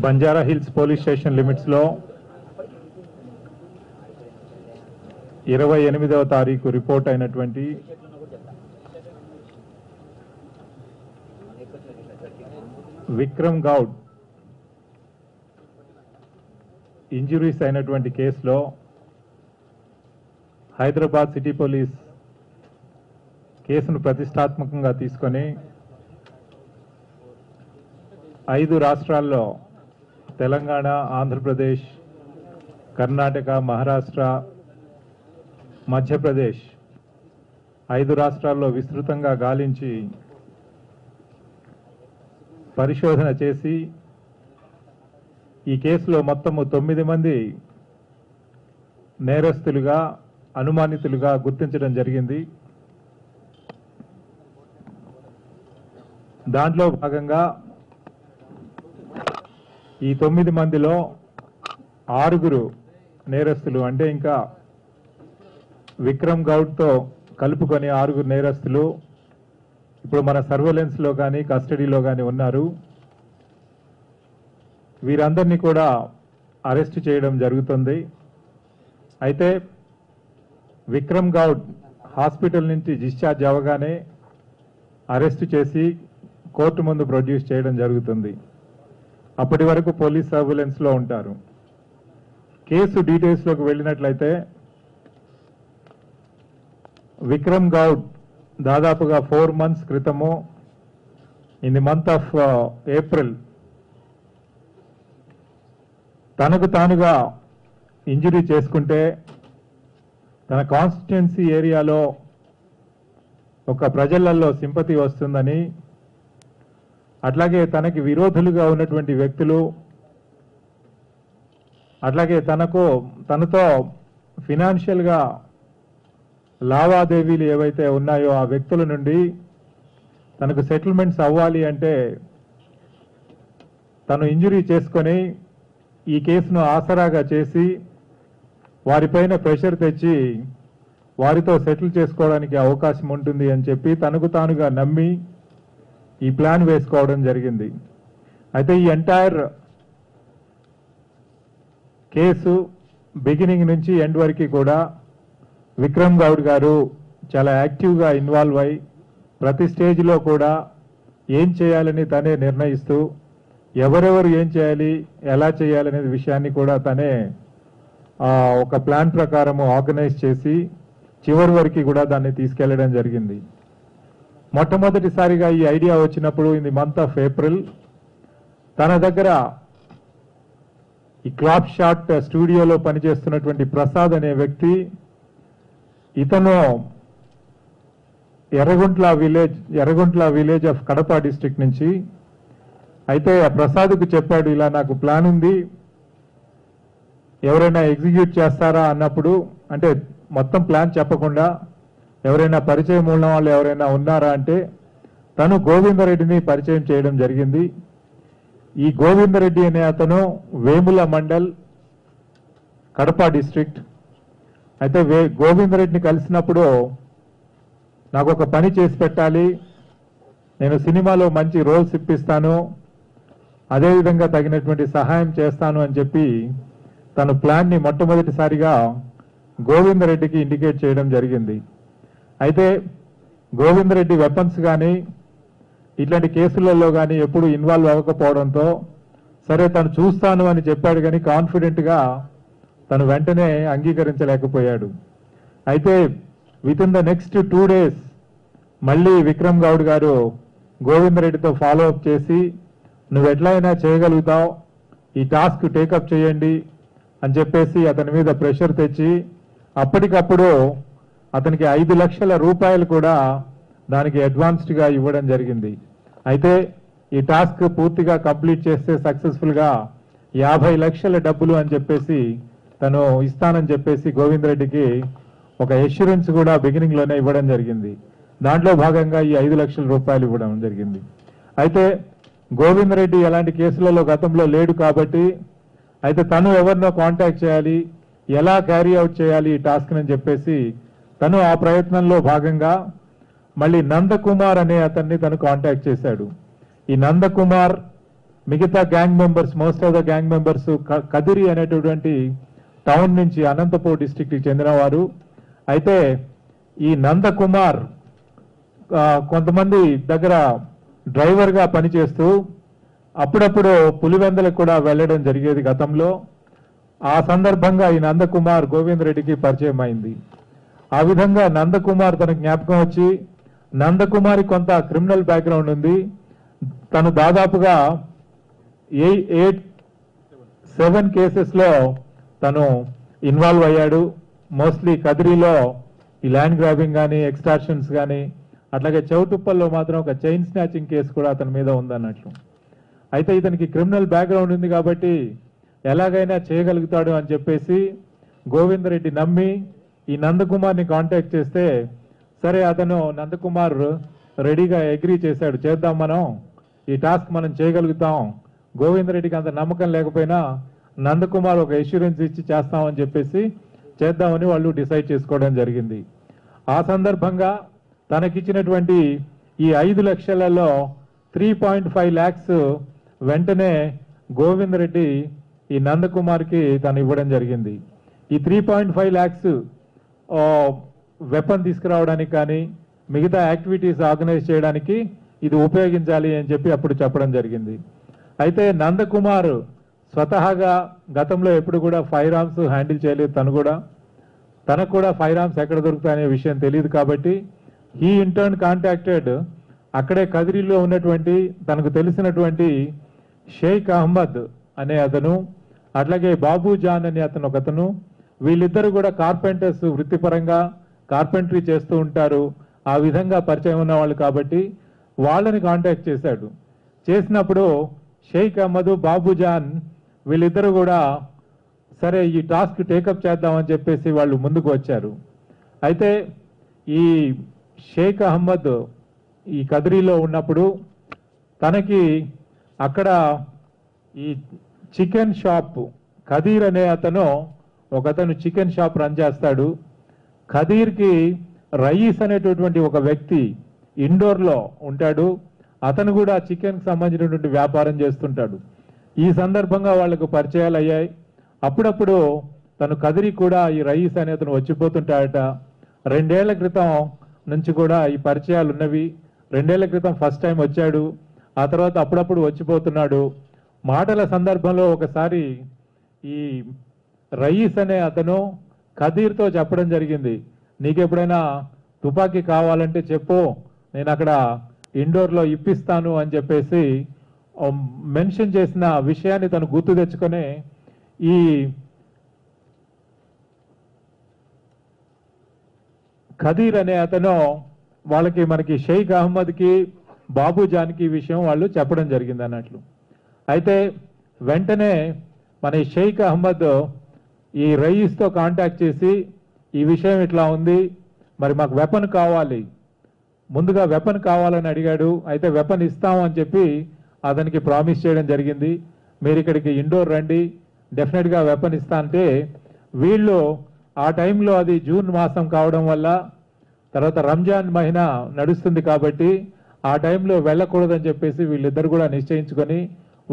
Banjara hills police station limits లో 28వ తారీఖు report అయినటువంటి విక్రమ్ గౌడ్ ఇంజురీస్ అయినటువంటి కేసులో హైదరాబాద్ సిటీ పోలీస్ కేసును ప్రతిష్టాత్మకంగా తీసుకొని 5 రాష్ట్రాల్లో తెలంగాణ, ఆంధ్రప్రదేశ్, కర్ణాటక, మహారాష్ట్ర, మధ్యప్రదేశ్ 5 రాష్ట్రాల్లో విస్తృతంగా గాలించి పరిశోధన చేసి ఈ కేసులో మొత్తము 9 మంది నేరస్తులుగా, అనుమానితులుగా గుర్తించడం జరిగింది. దాంట్లో భాగంగా ఈ 9 మందిలో 6 నేరస్తులు, అంటే ఇంకా విక్రమ్ గౌడ్తో కలుపుకొని 6 నేరస్తులు ఇప్పుడు మన సర్వేలెన్స్లో కానీ కస్టడీలో కానీ ఉన్నారు. వీరందరినీ కూడా అరెస్ట్ చేయడం జరుగుతుంది. అయితే విక్రమ్ గౌడ్ హాస్పిటల్ నుంచి డిశ్చార్జ్ అవ్వగానే అరెస్ట్ చేసి కోర్టు ముందు ప్రొడ్యూస్ చేయడం జరుగుతుంది. అప్పటి వరకు పోలీస్ సర్వేలెన్స్లో ఉంటారు. కేసు డీటెయిల్స్లోకి వెళ్ళినట్లయితే విక్రమ్ గౌడ్ దాదాపుగా 4 months క్రితము in the month of April తనకు తానుగా ఇంజరీ చేసుకుంటే తన కాన్స్టిట్యుయెన్సీ ఏరియాలో ఒక ప్రజలలో సింపతి వస్తుందని, అట్లాగే తనకి విరోధులుగా ఉన్నటువంటి వ్యక్తులు, అట్లాగే తనతో ఫినాన్షియల్గా లావాదేవీలు ఏవైతే ఉన్నాయో ఆ వ్యక్తుల నుండి తనకు సెటిల్మెంట్స్ అవ్వాలి అంటే తను ఇంజరీ చేసుకొని ఈ కేసును ఆసరాగా చేసి వారిపైన ప్రెషర్ తెచ్చి వారితో సెటిల్ చేసుకోవడానికి అవకాశం ఉంటుంది అని చెప్పి తనకు తానుగా నమ్మి ఈ ప్లాన్ వేసుకోవడం జరిగింది. అయితే ఈ ఎంటైర్ కేసు బిగినింగ్ నుంచి ఎండ్ వరకు కూడా విక్రమ్ గౌడ్ గారు చాలా యాక్టివ్గా ఇన్వాల్వ్ అయి ప్రతి స్టేజ్లో కూడా ఏం చేయాలని తనే నిర్ణయిస్తూ ఎవరెవరు ఏం చేయాలి, ఎలా చేయాలనే విషయాన్ని కూడా తనే ఒక ప్లాన్ ప్రకారం ఆర్గనైజ్ చేసి చివరి వరకు కూడా దాన్ని తీసుకెళ్లడం జరిగింది. మొట్టమొదటిసారిగా ఈ ఐడియా వచ్చినప్పుడు in the month of April తన దగ్గర ఈ క్లాప్ షాట్ స్టూడియోలో పనిచేస్తున్నటువంటి ప్రసాద్ అనే వ్యక్తి, ఇతను Erraguntla village of Kadapa district నుంచి. అయితే ఆ ప్రసాద్కు చెప్పాడు, ఇలా నాకు ప్లాన్ ఉంది, ఎవరైనా ఎగ్జిక్యూట్ చేస్తారా అన్నప్పుడు, అంటే మొత్తం ప్లాన్ చెప్పకుండా ఎవరైనా పరిచయం ఉన్న వాళ్ళు ఎవరైనా ఉన్నారా అంటే తను గోవిందరెడ్డిని పరిచయం చేయడం జరిగింది. ఈ గోవిందరెడ్డి అనే అతను వేముల మండల్, కడప డిస్ట్రిక్ట్. అయితే గోవిందరెడ్డిని కలిసినప్పుడు నాకు ఒక పని చేసి పెట్టాలి, నేను సినిమాలో మంచి రోల్స్ ఇప్పిస్తాను, అదేవిధంగా తగినటువంటి సహాయం చేస్తాను అని చెప్పి తను ప్లాన్ని మొట్టమొదటిసారిగా గోవిందరెడ్డికి ఇండికేట్ చేయడం జరిగింది. అయితే గోవిందరెడ్డి వెపన్స్ కానీ ఇట్లాంటి కేసులలో కానీ ఎప్పుడు ఇన్వాల్వ్ అవ్వకపోవడంతో సరే తను చూస్తాను అని చెప్పాడు, కానీ కాన్ఫిడెంట్గా తను వెంటనే అంగీకరించలేకపోయాడు. అయితే with in the next 2 days మళ్ళీ విక్రమ్ గౌడ్ గారు గోవిందరెడ్డితో ఫాలో అప్ చేసి నువ్వు ఎట్లయినా చేయగలుగుతావు, ఈ టాస్క్ టేకప్ చేయండి అని చెప్పేసి అతని మీద ప్రెషర్ తెచ్చి అప్పటికప్పుడు అతనికి 5 లక్షల రూపాయలు కూడా దానికి అడ్వాన్స్డ్గా ఇవ్వడం జరిగింది. అయితే ఈ టాస్క్ పూర్తిగా కంప్లీట్ చేస్తే సక్సెస్ఫుల్గా 50 లక్షల డబ్బులు అని చెప్పేసి తను ఇస్తానని చెప్పేసి గోవింద్ రెడ్డికి ఒక ఎష్యూరెన్స్ కూడా బిగినింగ్ లోనే ఇవ్వడం జరిగింది. దాంట్లో భాగంగా ఈ 5 లక్షల రూపాయలు ఇవ్వడం జరిగింది. అయితే గోవింద్ రెడ్డి ఎలాంటి కేసులలో గతంలో లేడు కాబట్టి అయితే తను ఎవరినో కాంటాక్ట్ చేయాలి, ఎలా క్యారీ అవుట్ చేయాలి ఈ టాస్క్ అని చెప్పేసి తను ఆ ప్రయత్నంలో భాగంగా మళ్ళీ నందకుమార్ అనే అతన్ని తను కాంటాక్ట్ చేశాడు. ఈ నందకుమార్ మిగతా gang members, most of the gang members Kadiri అనేటటువంటి టౌన్ నుంచి అనంతపూర్ డిస్టిక్ కి చెందినవారు. అయితే ఈ నందకుమార్ కొంతమంది దగ్గర డ్రైవర్ గా పనిచేస్తూ అప్పుడప్పుడు పులివెందలకు కూడా వెళ్ళడం జరిగేది గతంలో. ఆ సందర్భంగా ఈ నందకుమార్ గోవింద్ రెడ్డికి పరిచయం అయింది. ఆ విధంగా నందకుమార్ తన జ్ఞాపకం వచ్చి, నందకుమారి కొంత క్రిమినల్ బ్యాక్గ్రౌండ్ ఉంది, తను దాదాపుగా 7 కేసెస్ లో తను ఇన్వాల్వ్ అయ్యాడు. మోస్ట్లీ కదిరిలో ఈ ల్యాండ్ గ్రాబింగ్ కానీ, ఎక్స్టార్షన్స్ కానీ, అట్లాగే చౌటుప్పల్లో మాత్రం ఒక చైన్ స్నాచింగ్ కేసు కూడా అతని మీద ఉందన్నట్లు. అయితే ఇతనికి క్రిమినల్ బ్యాక్గ్రౌండ్ ఉంది కాబట్టి ఎలాగైనా చేయగలుగుతాడు అని చెప్పేసి గోవింద్ రెడ్డి నమ్మి ఈ నందకుమార్ని కాంటాక్ట్ చేస్తే, సరే అతను నందకుమార్ రెడీగా అగ్రీ చేశాడు, చేద్దాం మనం ఈ టాస్క్ మనం చేయగలుగుతాం. గోవింద్ రెడ్డికి అంత నమ్మకం లేకపోయినా నందకుమార్ ఒక ఎష్యూరెన్స్ ఇచ్చి చేస్తామని చెప్పేసి చేద్దామని వాళ్ళు డిసైడ్ చేసుకోవడం జరిగింది. ఆ సందర్భంగా తనకిచ్చినటువంటి ఈ 5 లక్షలలో 3.5 lakhs వెంటనే గోవింద్ రెడ్డి ఈ నందకుమార్కి తను ఇవ్వడం జరిగింది. ఈ 3.5 lakhs వెపన్ తీసుకురావడానికి కానీ, మిగతా యాక్టివిటీస్ ఆర్గనైజ్ చేయడానికి ఇది ఉపయోగించాలి అని చెప్పి అప్పుడు చెప్పడం జరిగింది. అయితే నందకుమార్ స్వతహాగా గతంలో ఎప్పుడు కూడా ఫైర్ ఆర్మ్స్ హ్యాండిల్ చేయలేదు. తనకు కూడా ఫైర్ ఆర్మ్స్ ఎక్కడ దొరుకుతాయనే విషయం తెలియదు కాబట్టి హీ ఇంటర్న్ కాంటాక్టెడ్ అక్కడే కదిరిలో ఉన్నటువంటి తనకు తెలిసినటువంటి షేక్ అహ్మద్ అనే అతను, అట్లాగే బాబు జాన్ అనే అతను ఒకతను, వీళ్ళిద్దరు కూడా కార్పెంటర్స్, వృత్తిపరంగా కార్పెంటరీ చేస్తూ ఉంటారు. ఆ విధంగా పరిచయం ఉన్న వాళ్ళు కాబట్టి వాళ్ళని కాంటాక్ట్ చేశాడు. చేసినప్పుడు షేక్ అహ్మద్, బాబు జాన్ వీళ్ళిద్దరు కూడా సరే ఈ టాస్క్ టేకప్ చేద్దామని చెప్పేసి వాళ్ళు ముందుకు వచ్చారు. అయితే ఈ షేక్ అహ్మద్ ఈ కదిరిలో ఉన్నప్పుడు తనకి అక్కడ ఈ చికెన్ షాప్, ఖదీర్ అనే ఒకతను చికెన్ షాప్ రన్ చేస్తాడు. ఖదీర్కి రయీస్ అనేటటువంటి ఒక వ్యక్తి ఇండోర్లో ఉంటాడు. అతను కూడా చికెన్ సంబంధించినటువంటి వ్యాపారం చేస్తుంటాడు. ఈ సందర్భంగా వాళ్లకు పరిచయాలు అయ్యాయి. అప్పుడప్పుడు తను కదిరి కూడా ఈ రయీస్ అనే అతను వచ్చిపోతుంటాడట. 2 ఏళ్ల క్రితం నుంచి కూడా ఈ పరిచయాలు ఉన్నవి. 2 ఏళ్ల క్రితం ఫస్ట్ టైం వచ్చాడు, ఆ తర్వాత అప్పుడప్పుడు వచ్చిపోతున్నాడు. మాటల సందర్భంలో ఒకసారి ఈ రయీస్ అనే అతను ఖదీర్తో చెప్పడం జరిగింది, నీకెప్పుడైనా తుపాకీ కావాలంటే చెప్పు, నేను అక్కడ ఇండోర్లో ఇప్పిస్తాను అని చెప్పేసి మెన్షన్ చేసిన విషయాన్ని తను గుర్తు తెచ్చుకొని ఈ ఖదీర్ అనే అతను వాళ్ళకి మనకి షేక్ అహ్మద్కి, బాబు జాన్కి విషయం వాళ్ళు చెప్పడం జరిగింది అన్నట్లు. అయితే వెంటనే మన షేక్ అహ్మద్ ఈ రయీస్తో కాంటాక్ట్ చేసి ఈ విషయం ఇట్లా ఉంది, మరి మాకు వెపన్ కావాలి, ముందుగా వెపన్ కావాలని అడిగాడు. అయితే వెపన్ ఇస్తాము అని చెప్పి అతనికి ప్రామిస్ చేయడం జరిగింది. మీరు ఇక్కడికి ఇండోర్ రండి, డెఫినెట్గా వెపన్ ఇస్తా అంటే వీళ్ళు ఆ టైంలో అది జూన్ మాసం కావడం వల్ల తర్వాత రంజాన్ మహినా నడుస్తుంది కాబట్టి ఆ టైంలో వెళ్ళకూడదని చెప్పేసి వీళ్ళిద్దరు కూడా నిశ్చయించుకొని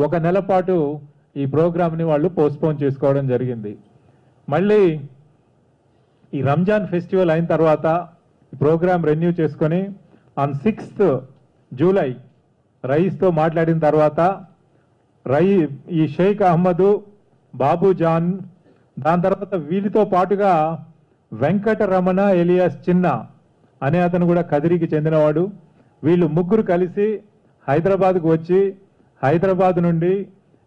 1 నెల పాటు ఈ ప్రోగ్రామ్ని వాళ్ళు పోస్ట్పోన్ చేసుకోవడం జరిగింది. మళ్ళీ ఈ రంజాన్ ఫెస్టివల్ అయిన తర్వాత ఈ ప్రోగ్రామ్ రెన్యూ చేసుకొని ఆన్ 6th జూలై రయీస్తో మాట్లాడిన తర్వాత ఈ షేక్ అహ్మద్, బాబు జాన్, దాని తర్వాత వీరితో పాటుగా వెంకటరమణ ఎలియాస్ చిన్న అనే అతను కూడా కదిరికి చెందినవాడు. వీళ్ళు ముగ్గురు కలిసి హైదరాబాద్కు వచ్చి హైదరాబాద్ నుండి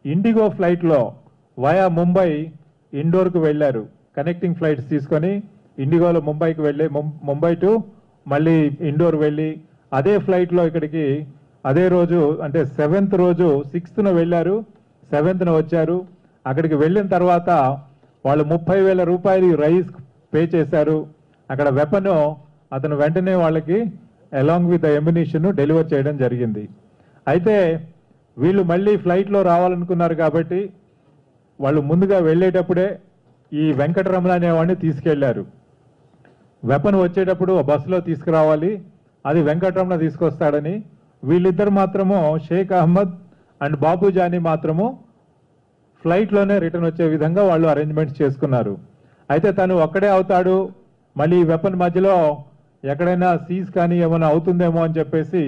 ఇండిగో ఫ్లైట్లో వయా ముంబై ఇండోర్కు వెళ్ళారు. కనెక్టింగ్ ఫ్లైట్స్ తీసుకొని ఇండిగోలో ముంబైకి వెళ్ళి ముంబై టు మళ్ళీ ఇండోర్ వెళ్ళి అదే ఫ్లైట్లో ఇక్కడికి అదే రోజు అంటే 7th రోజు 6th వెళ్ళారు, 7th వచ్చారు. అక్కడికి వెళ్ళిన తర్వాత వాళ్ళు 30,000 రూపాయలు రైస్ పే చేశారు. అక్కడ వెపన్ అతను వెంటనే వాళ్ళకి along with the ammunition deliver చేయడం జరిగింది. అయితే వీళ్ళు మళ్ళీ ఫ్లైట్లో రావాలనుకున్నారు కాబట్టి వాళ్ళు ముందుగా వెళ్ళేటప్పుడే ఈ వెంకటరమణ అనేవాడిని తీసుకెళ్లారు. వెపన్ వచ్చేటప్పుడు బస్సులో తీసుకురావాలి, అది వెంకటరమణ తీసుకొస్తాడని. వీళ్ళిద్దరు మాత్రము షేక్ అహ్మద్ అండ్ బాబుజానీ మాత్రము ఫ్లైట్లోనే రిటర్న్ వచ్చే విధంగా వాళ్ళు అరేంజ్మెంట్స్ చేసుకున్నారు. అయితే తను ఒక్కడే అవుతాడు, మళ్ళీ ఈ వెపన్ మధ్యలో ఎక్కడైనా సీజ్ కానీ ఏమైనా అవుతుందేమో అని చెప్పేసి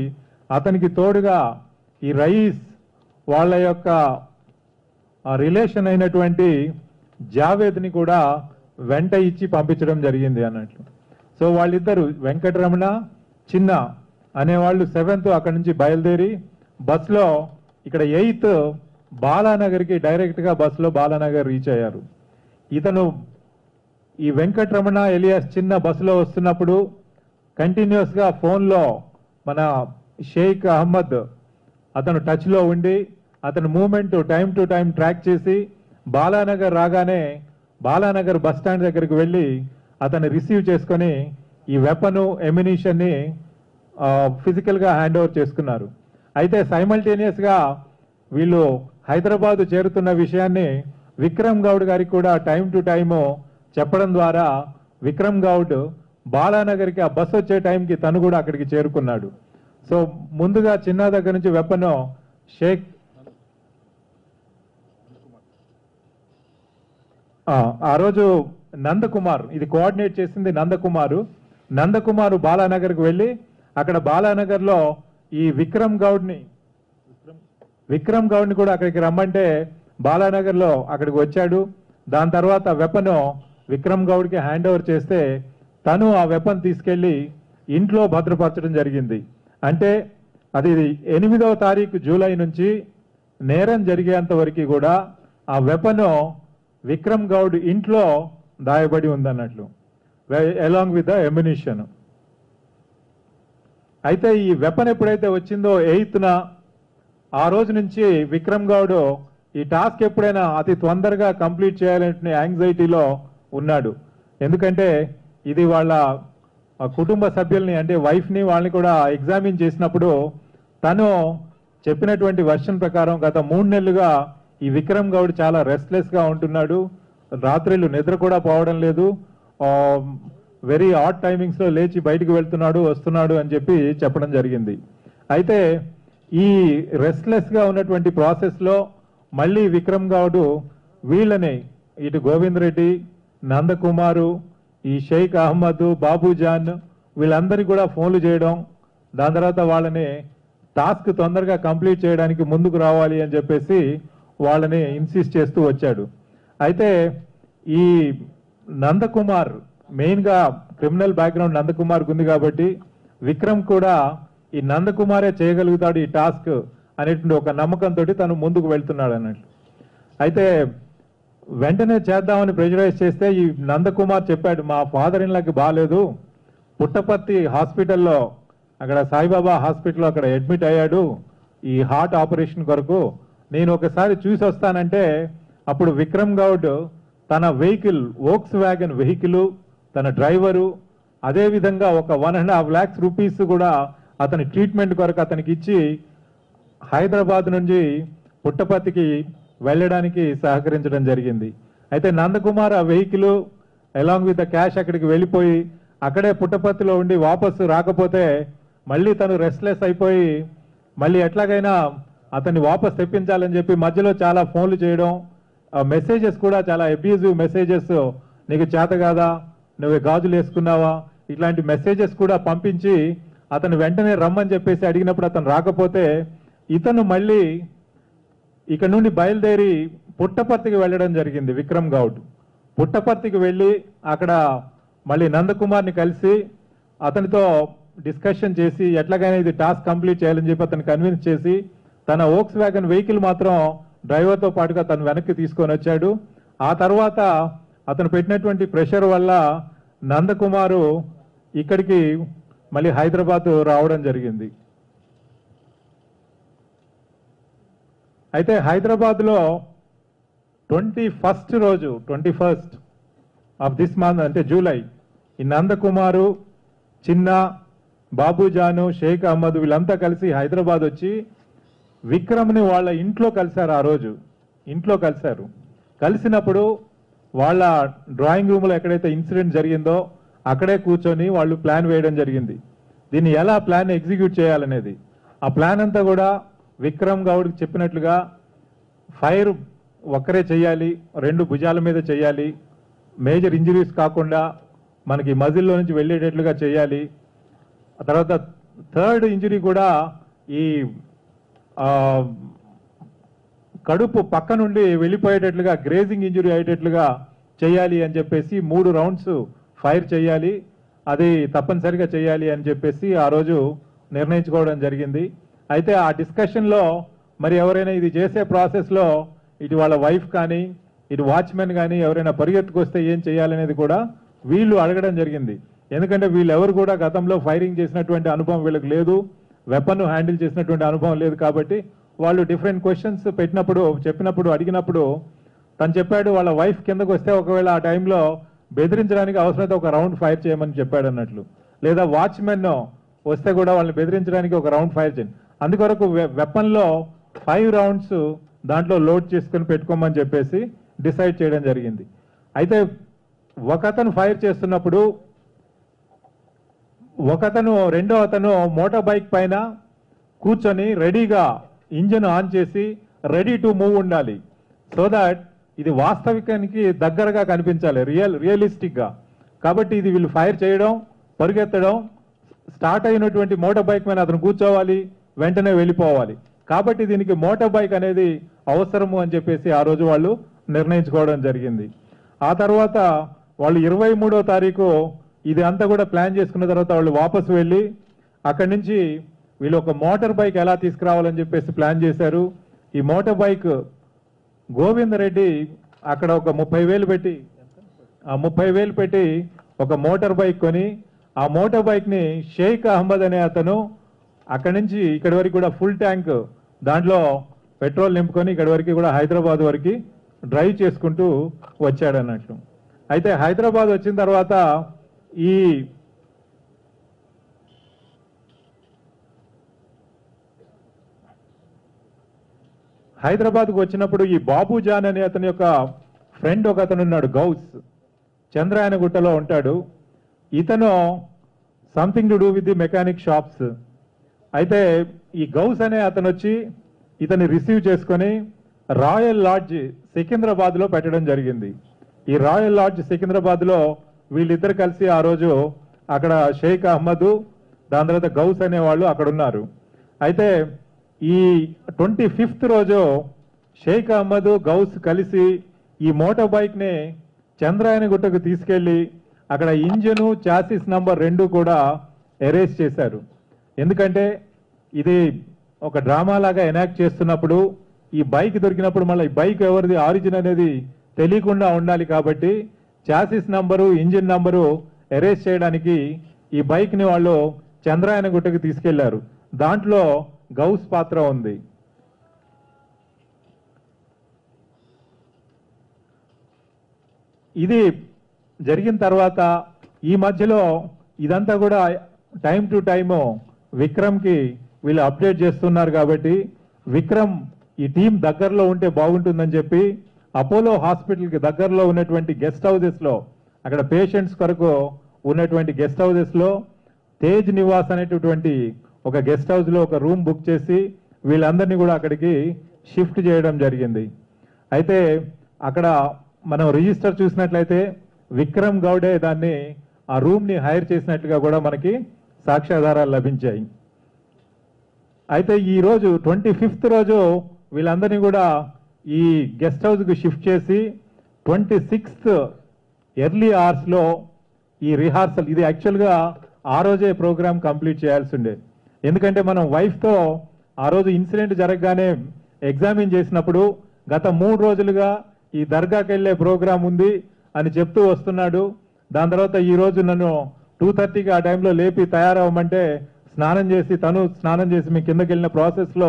అతనికి తోడుగా ఈ రయీస్ వాళ్ళ యొక్క రిలేషన్ అయినటువంటి జావేద్ని కూడా వెంట ఇచ్చి పంపించడం జరిగింది అన్నట్లు. సో వాళ్ళిద్దరు వెంకటరమణ చిన్న అనేవాళ్ళు 7th అక్కడి నుంచి బయలుదేరి బస్సులో ఇక్కడ 8th బాలానగర్కి డైరెక్ట్గా బస్సులో బాలానగర్ రీచ్ అయ్యారు. ఇతను ఈ వెంకటరమణ ఎలియాస్ చిన్న బస్సులో వస్తున్నప్పుడు కంటిన్యూస్గా ఫోన్లో మన షేక్ అహ్మద్ అతను టచ్లో ఉండి అతని movement time to time track చేసి బాలానగర్ రాగానే బాలానగర్ బస్ స్టాండ్ దగ్గరికి వెళ్ళి అతన్ని రిసీవ్ చేసుకొని ఈ వెపను ఎమ్యునిషన్ని ఫిజికల్గా హ్యాండ్ ఓవర్ చేసుకున్నారు. అయితే సైమల్టేనియస్గా వీళ్ళు హైదరాబాద్ చేరుతున్న విషయాన్ని విక్రమ్ గౌడ్ గారికి కూడా టైం టు టైము చెప్పడం ద్వారా విక్రమ్ గౌడ్ బాలానగర్కి ఆ బస్ వచ్చే టైంకి తను కూడా అక్కడికి చేరుకున్నాడు. సో ముందుగా చిన్న దగ్గర నుంచి వెపను షేక్ ఆ రోజు నందకుమార్, ఇది కోఆర్డినేట్ చేసింది నందకుమారు బాలానగర్కి వెళ్ళి అక్కడ బాలానగర్లో ఈ విక్రమ్ గౌడ్ని కూడా అక్కడికి రమ్మంటే బాలానగర్లో అక్కడికి వచ్చాడు. దాని తర్వాత వెపన్ విక్రమ్ గౌడ్కి హ్యాండ్ ఓవర్ చేస్తే తను ఆ వెపన్ తీసుకెళ్లి ఇంట్లో భద్రపరచడం జరిగింది. అంటే అది 8వ తారీఖు జూలై నుంచి నేరం జరిగేంత వరకు కూడా ఆ వెపన్ విక్రమ్ గౌడ్ ఇంట్లో దాయబడి ఉందన్నట్లు, అలాంగ్ విత్ ద ఎమ్యునిషన్. అయితే ఈ వెపన్ ఎప్పుడైతే వచ్చిందో 8th ఆ రోజు నుంచి విక్రమ్ గౌడ్ ఈ టాస్క్ ఎప్పుడైనా అతి తొందరగా కంప్లీట్ చేయాలంటే యాంగ్జైటీలో ఉన్నాడు. ఎందుకంటే ఇది వాళ్ళ కుటుంబ సభ్యుల్ని అంటే వైఫ్ని వాళ్ళని కూడా ఎగ్జామిన్ చేసినప్పుడు తను చెప్పినటువంటి వర్షన్ ప్రకారం గత 3 నెలలుగా ఈ విక్రమ్ గౌడ్ చాలా రెస్ట్లెస్గా ఉంటున్నాడు, రాత్రిళ్ళు నిద్ర కూడా పోవడం లేదు, వెరీ ఆడ్ టైమింగ్స్లో లేచి బయటికి వెళ్తున్నాడు వస్తున్నాడు అని చెప్పి చెప్పడం జరిగింది. అయితే ఈ రెస్ట్లెస్గా ఉన్నటువంటి ప్రాసెస్లో మళ్ళీ విక్రమ్ గౌడ్ వీళ్ళని ఇటు గోవింద్ రెడ్డి, నందకుమారు, ఈ షేక్ అహ్మద్, బాబుజాన్ వీళ్ళందరికీ కూడా ఫోన్లు చేయడం, దాని తర్వాత వాళ్ళని టాస్క్ తొందరగా కంప్లీట్ చేయడానికి ముందుకు రావాలి అని చెప్పేసి వాళ్ళని ఇన్సిస్ట్ చేస్తూ వచ్చాడు. అయితే ఈ నందకుమార్ మెయిన్గా క్రిమినల్ బ్యాక్గ్రౌండ్ నందకుమార్కి ఉంది కాబట్టి విక్రమ్ కూడా ఈ నందకుమారే చేయగలుగుతాడు ఈ టాస్క్ అనేటువంటి ఒక నమ్మకంతో తను ముందుకు వెళ్తున్నాడు అన్నట్లు. అయితే వెంటనే చేద్దామని ప్రెజరైజ్ చేస్తే ఈ నందకుమార్ చెప్పాడు, మా ఫాదర్ ఇన్లాకి బాగాలేదు, పుట్టపర్తి హాస్పిటల్లో అక్కడ సాయిబాబా హాస్పిటల్లో అక్కడ అడ్మిట్ అయ్యాడు ఈ హార్ట్ ఆపరేషన్ కొరకు, నేను ఒకసారి చూసి వస్తానంటే అప్పుడు విక్రమ్ గౌడ్ తన వెహికల్ వోక్స్ వ్యాగన్ వెహికల్, తన డ్రైవరు, అదేవిధంగా ఒక 1.5 lakhs రూపీస్ కూడా అతని ట్రీట్మెంట్ కొరకు అతనికి ఇచ్చి హైదరాబాద్ నుంచి పుట్టపర్తికి వెళ్ళడానికి సహకరించడం జరిగింది. అయితే నందకుమార్ ఆ vehicle along with the cash అక్కడికి వెళ్ళిపోయి అక్కడే పుట్టపర్తిలో ఉండి వాపసు రాకపోతే మళ్ళీ తను రెస్ట్లెస్ అయిపోయి మళ్ళీ ఎట్లాగైనా అతన్ని వాపస్ తెప్పించాలని చెప్పి మధ్యలో చాలా ఫోన్లు చేయడం, మెసేజెస్ కూడా చాలా అబ్యూజివ్ మెసేజెస్, నీకు చేత కాదా, నువ్వు గాజులు వేసుకున్నావా, ఇట్లాంటి మెసేజెస్ కూడా పంపించి అతను వెంటనే రమ్మని చెప్పేసి అడిగినప్పుడు అతను రాకపోతే ఇతను మళ్ళీ ఇక్కడ నుండి బయలుదేరి పుట్టపర్తికి వెళ్ళడం జరిగింది. విక్రమ్ గౌడ్ పుట్టపర్తికి వెళ్ళి అక్కడ మళ్ళీ నందకుమార్ని కలిసి అతనితో డిస్కషన్ చేసి ఎట్లాగైనా ఇది టాస్క్ కంప్లీట్ చేయాలని చెప్పి అతను కన్విన్స్ చేసి తన వోక్స్ వ్యాగన్ వెహికల్ మాత్రం డ్రైవర్తో పాటుగా తను వెనక్కి తీసుకొని వచ్చాడు. ఆ తర్వాత అతను పెట్టినటువంటి ప్రెషర్ వల్ల నందకుమారు ఇక్కడికి మళ్ళీ హైదరాబాద్ రావడం జరిగింది. అయితే హైదరాబాద్లో 21st రోజు 21st ఆఫ్ దిస్ మంత్ అంటే జూలై ఈ నందకుమారు, చిన్న, బాబుజాను, షేక్ అహ్మద్ వీళ్ళంతా కలిసి హైదరాబాద్ వచ్చి విక్రమ్ని వాళ్ళ ఇంట్లో కలిశారు. ఆ రోజు ఇంట్లో కలిశారు. కలిసినప్పుడు వాళ్ళ డ్రాయింగ్ రూమ్లో ఎక్కడైతే ఇన్సిడెంట్ జరిగిందో అక్కడే కూర్చొని వాళ్ళు ప్లాన్ వేయడం జరిగింది. దీన్ని ఎలా ప్లాన్ ఎగ్జిక్యూట్ చేయాలనేది. ఆ ప్లాన్ అంతా కూడా విక్రమ్ గౌడ్కి చెప్పినట్లుగా ఫైర్ ఒక్కరే చేయాలి, 2 భుజాల మీద చేయాలి, మేజర్ ఇంజరీస్ కాకుండా మనకి మజిల్లో నుంచి వెళ్ళేటట్లుగా చేయాలి. ఆ తర్వాత 3rd ఇంజరీ కూడా ఈ కడుపు పక్క నుండి వెళ్ళిపోయేటట్లుగా గ్రేజింగ్ ఇంజరీ అయ్యేటట్లుగా చేయాలి అని చెప్పేసి 3 రౌండ్స్ ఫైర్ చేయాలి, అది తప్పనిసరిగా చేయాలి అని చెప్పేసి ఆ రోజు నిర్ణయించుకోవడం జరిగింది. అయితే ఆ డిస్కషన్లో మరి ఎవరైనా ఇది చేసే ప్రాసెస్లో ఇటు వాళ్ళ వైఫ్ కానీ ఇటు వాచ్మెన్ కానీ ఎవరైనా పరిగెత్తుకొస్తే ఏం చేయాలనేది కూడా వీళ్ళు అడగడం జరిగింది. ఎందుకంటే వీళ్ళెవరు కూడా గతంలో ఫైరింగ్ చేసినటువంటి అనుభవం వీళ్ళకి లేదు, వెపన్ హ్యాండిల్ చేసినటువంటి అనుభవం లేదు. కాబట్టి వాళ్ళు డిఫరెంట్ క్వశ్చన్స్ చెప్పినప్పుడు అడిగినప్పుడు తను చెప్పాడు వాళ్ళ వైఫ్ కిందకు వస్తే ఒకవేళ ఆ టైంలో బెదిరించడానికి అవసరమైతే ఒక రౌండ్ ఫైర్ చేయమని చెప్పాడు అన్నట్లు, లేదా వాచ్మెన్ వస్తే కూడా వాళ్ళని బెదిరించడానికి ఒక రౌండ్ ఫైర్ చేయండి. అందుకొరకు వెపన్లో 5 రౌండ్స్ దాంట్లో లోడ్ చేసుకుని పెట్టుకోమని చెప్పేసి డిసైడ్ చేయడం జరిగింది. అయితే ఒకతను ఫైర్ చేస్తున్నప్పుడు రెండో అతను మోటార్ బైక్ పైన కూర్చొని రెడీగా ఇంజిన్ ఆన్ చేసి రెడీ టు మూవ్ ఉండాలి. సో దాట్ ఇది వాస్తవికానికి దగ్గరగా కనిపించాలి, రియలిస్టిక్గా. కాబట్టి ఇది వీళ్ళు ఫైర్ చేయడం, పరిగెత్తడం, స్టార్ట్ అయినటువంటి మోటార్ బైక్ మీద అతను కూర్చోవాలి, వెంటనే వెళ్ళిపోవాలి. కాబట్టి దీనికి మోటార్ బైక్ అనేది అవసరము అని చెప్పేసి ఆ రోజు వాళ్ళు నిర్ణయించుకోవడం జరిగింది. ఆ తర్వాత వాళ్ళు 23వ తారీఖు ఇది అంతా కూడా ప్లాన్ చేసుకున్న తర్వాత వాళ్ళు వాపసు వెళ్ళి అక్కడి నుంచి వీళ్ళు ఒక మోటార్ బైక్ ఎలా తీసుకురావాలని చెప్పేసి ప్లాన్ చేశారు. ఈ మోటార్ బైక్ గోవిందరెడ్డి అక్కడ ఒక 30,000 పెట్టి ఒక మోటార్ బైక్ కొని ఆ మోటార్ బైక్ని షేక్ అహ్మద్ అనే అతను అక్కడి నుంచి ఇక్కడి వరకు కూడా ఫుల్ ట్యాంక్ దాంట్లో పెట్రోల్ నింపుకొని ఇక్కడి వరకు కూడా హైదరాబాద్ వరకు డ్రైవ్ చేసుకుంటూ వచ్చాడు అన్నట్లు. అయితే హైదరాబాద్ వచ్చిన తర్వాత ఈ హైదరాబాద్కు వచ్చినప్పుడు ఈ బాబుజాన్ అనే అతని యొక్క ఫ్రెండ్ ఒక అతను ఉన్నాడు, గౌస్, చంద్రాయనగుట్టలో ఉంటాడు. ఇతను something to do with the mechanic shops. అయితే ఈ గౌస్ అనే అతను వచ్చి ఇతన్ని రిసీవ్ చేసుకొని రాయల్ లాడ్జ్ సికింద్రాబాద్లో పెట్టడం జరిగింది. ఈ రాయల్ లాడ్జ్ సికింద్రాబాద్లో వీళ్ళిద్దరు కలిసి ఆ రోజు అక్కడ షేక్ అహ్మద్, దాని తర్వాత గౌస్ అనేవాళ్ళు అక్కడ ఉన్నారు. అయితే ఈ 25th రోజు షేక్ అహ్మద్, గౌస్ కలిసి ఈ మోటార్ బైక్ని చంద్రాయనగుట్టకు తీసుకెళ్లి అక్కడ ఇంజను, చాసిస్ నంబర్ 2 కూడా ఎరేస్ చేశారు. ఎందుకంటే ఇది ఒక డ్రామా లాగా ఎనాక్ట్ చేస్తున్నప్పుడు ఈ బైక్ దొరికినప్పుడు మళ్ళీ ఈ బైక్ ఎవరిది ఆరిజిన్ అనేది తెలియకుండా ఉండాలి. కాబట్టి chassis number, engine number erase చేయడానికి ఈ బైక్ని వాళ్ళు చంద్రాయనగుట్టకు తీసుకెళ్లారు. దాంట్లో గౌస్ పాత్ర ఉంది. ఇది జరిగిన తర్వాత ఈ మధ్యలో ఇదంతా కూడా టైం టు టైము విక్రమ్కి వీళ్ళు అప్డేట్ చేస్తున్నారు. కాబట్టి విక్రమ్ ఈ టీం దగ్గరలో ఉంటే బాగుంటుందని చెప్పి అపోలో హాస్పిటల్కి దగ్గరలో ఉన్నటువంటి గెస్ట్ హౌసెస్లో, అక్కడ పేషెంట్స్ కొరకు ఉన్నటువంటి గెస్ట్ హౌసెస్లో తేజ్ నివాస్ అనేటటువంటి ఒక గెస్ట్ హౌస్లో ఒక రూమ్ బుక్ చేసి వీళ్ళందరినీ కూడా అక్కడికి షిఫ్ట్ చేయడం జరిగింది. అయితే అక్కడ మనం రిజిస్టర్ చూసినట్లయితే విక్రమ్ గౌడే దాన్ని ఆ రూమ్ని హైర్ చేసినట్లుగా కూడా మనకి సాక్ష్యాధారాలు లభించాయి. అయితే ఈ రోజు 25th రోజు వీళ్ళందరినీ కూడా ఈ గెస్ట్ హౌస్కి షిఫ్ట్ చేసి 26th ఎర్లీ అవర్స్లో ఈ రిహార్సల్, ఇది యాక్చువల్గా ఆ రోజే ప్రోగ్రామ్ కంప్లీట్ చేయాల్సి ఉండే. ఎందుకంటే మనం వైఫ్తో ఆ రోజు ఇన్సిడెంట్ జరగగానే ఎగ్జామిన్ చేసినప్పుడు గత 3 రోజులుగా ఈ దర్గాకి వెళ్ళే ప్రోగ్రాం ఉంది అని చెప్తూ వస్తున్నాడు. దాని తర్వాత ఈ రోజు నన్ను 2:30కి ఆ టైంలో లేపి తయారవ్వమంటే తను స్నానం చేసి మీ కిందకి వెళ్ళిన ప్రాసెస్లో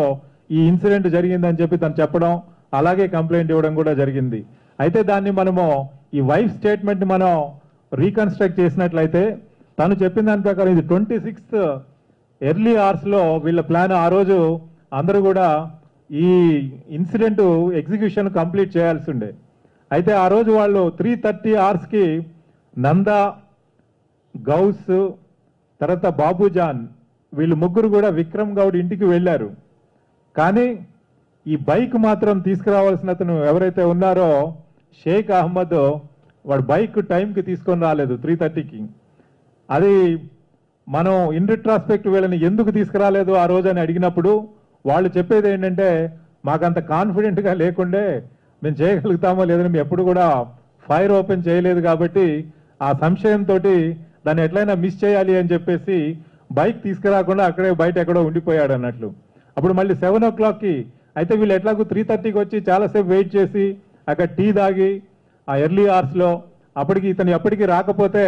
ఈ ఇన్సిడెంట్ జరిగిందని చెప్పి తను చెప్పడం, అలాగే కంప్లైంట్ ఇవ్వడం కూడా జరిగింది. అయితే దాన్ని మనము ఈ వైఫ్ స్టేట్మెంట్ మనం రీకన్స్ట్రక్ట్ చేసినట్లయితే తను చెప్పిన దాని ప్రకారం ఇది 26th ఎర్లీ అవర్స్లో వీళ్ళ ప్లాన్. ఆ రోజు అందరూ కూడా ఈ ఇన్సిడెంట్ ఎగ్జిక్యూషన్ కంప్లీట్ చేయాల్సి ఉండే. అయితే ఆ రోజు వాళ్ళు 3:30 hours నందా, గౌస్, తర్వాత బాబుజాన్ వీళ్ళు ముగ్గురు కూడా విక్రమ్ గౌడ్ ఇంటికి వెళ్ళారు. కానీ ఈ బైక్ మాత్రం తీసుకురావాల్సిన అతను ఎవరైతే ఉన్నారో షేక్ అహ్మద్, వాడు బైక్ టైంకి తీసుకొని రాలేదు 3:30కి. అది మనం ఇన్ రిట్రాస్పెక్ట్ వీళ్ళని ఎందుకు తీసుకురాలేదు ఆ రోజు అని అడిగినప్పుడు వాళ్ళు చెప్పేది ఏంటంటే, మాకంత కాన్ఫిడెంట్గా లేకుండే మేము చేయగలుగుతామో లేదని మేము ఎప్పుడు కూడా ఫైర్ ఓపెన్ చేయలేదు కాబట్టి ఆ సంశయంతో దాన్ని ఎట్లయినా మిస్ చేయాలి అని చెప్పేసి బైక్ తీసుకురాకుండా అక్కడే బయట ఎక్కడో ఉండిపోయాడు అన్నట్లు. అప్పుడు మళ్ళీ 7 o'clockకి అయితే వీళ్ళు ఎట్లాగూ 3:30కి వచ్చి చాలాసేపు వెయిట్ చేసి అక్కడ టీ తాగి ఆ ఎర్లీ అవర్స్లో అప్పటికి ఇతను ఎప్పటికీ రాకపోతే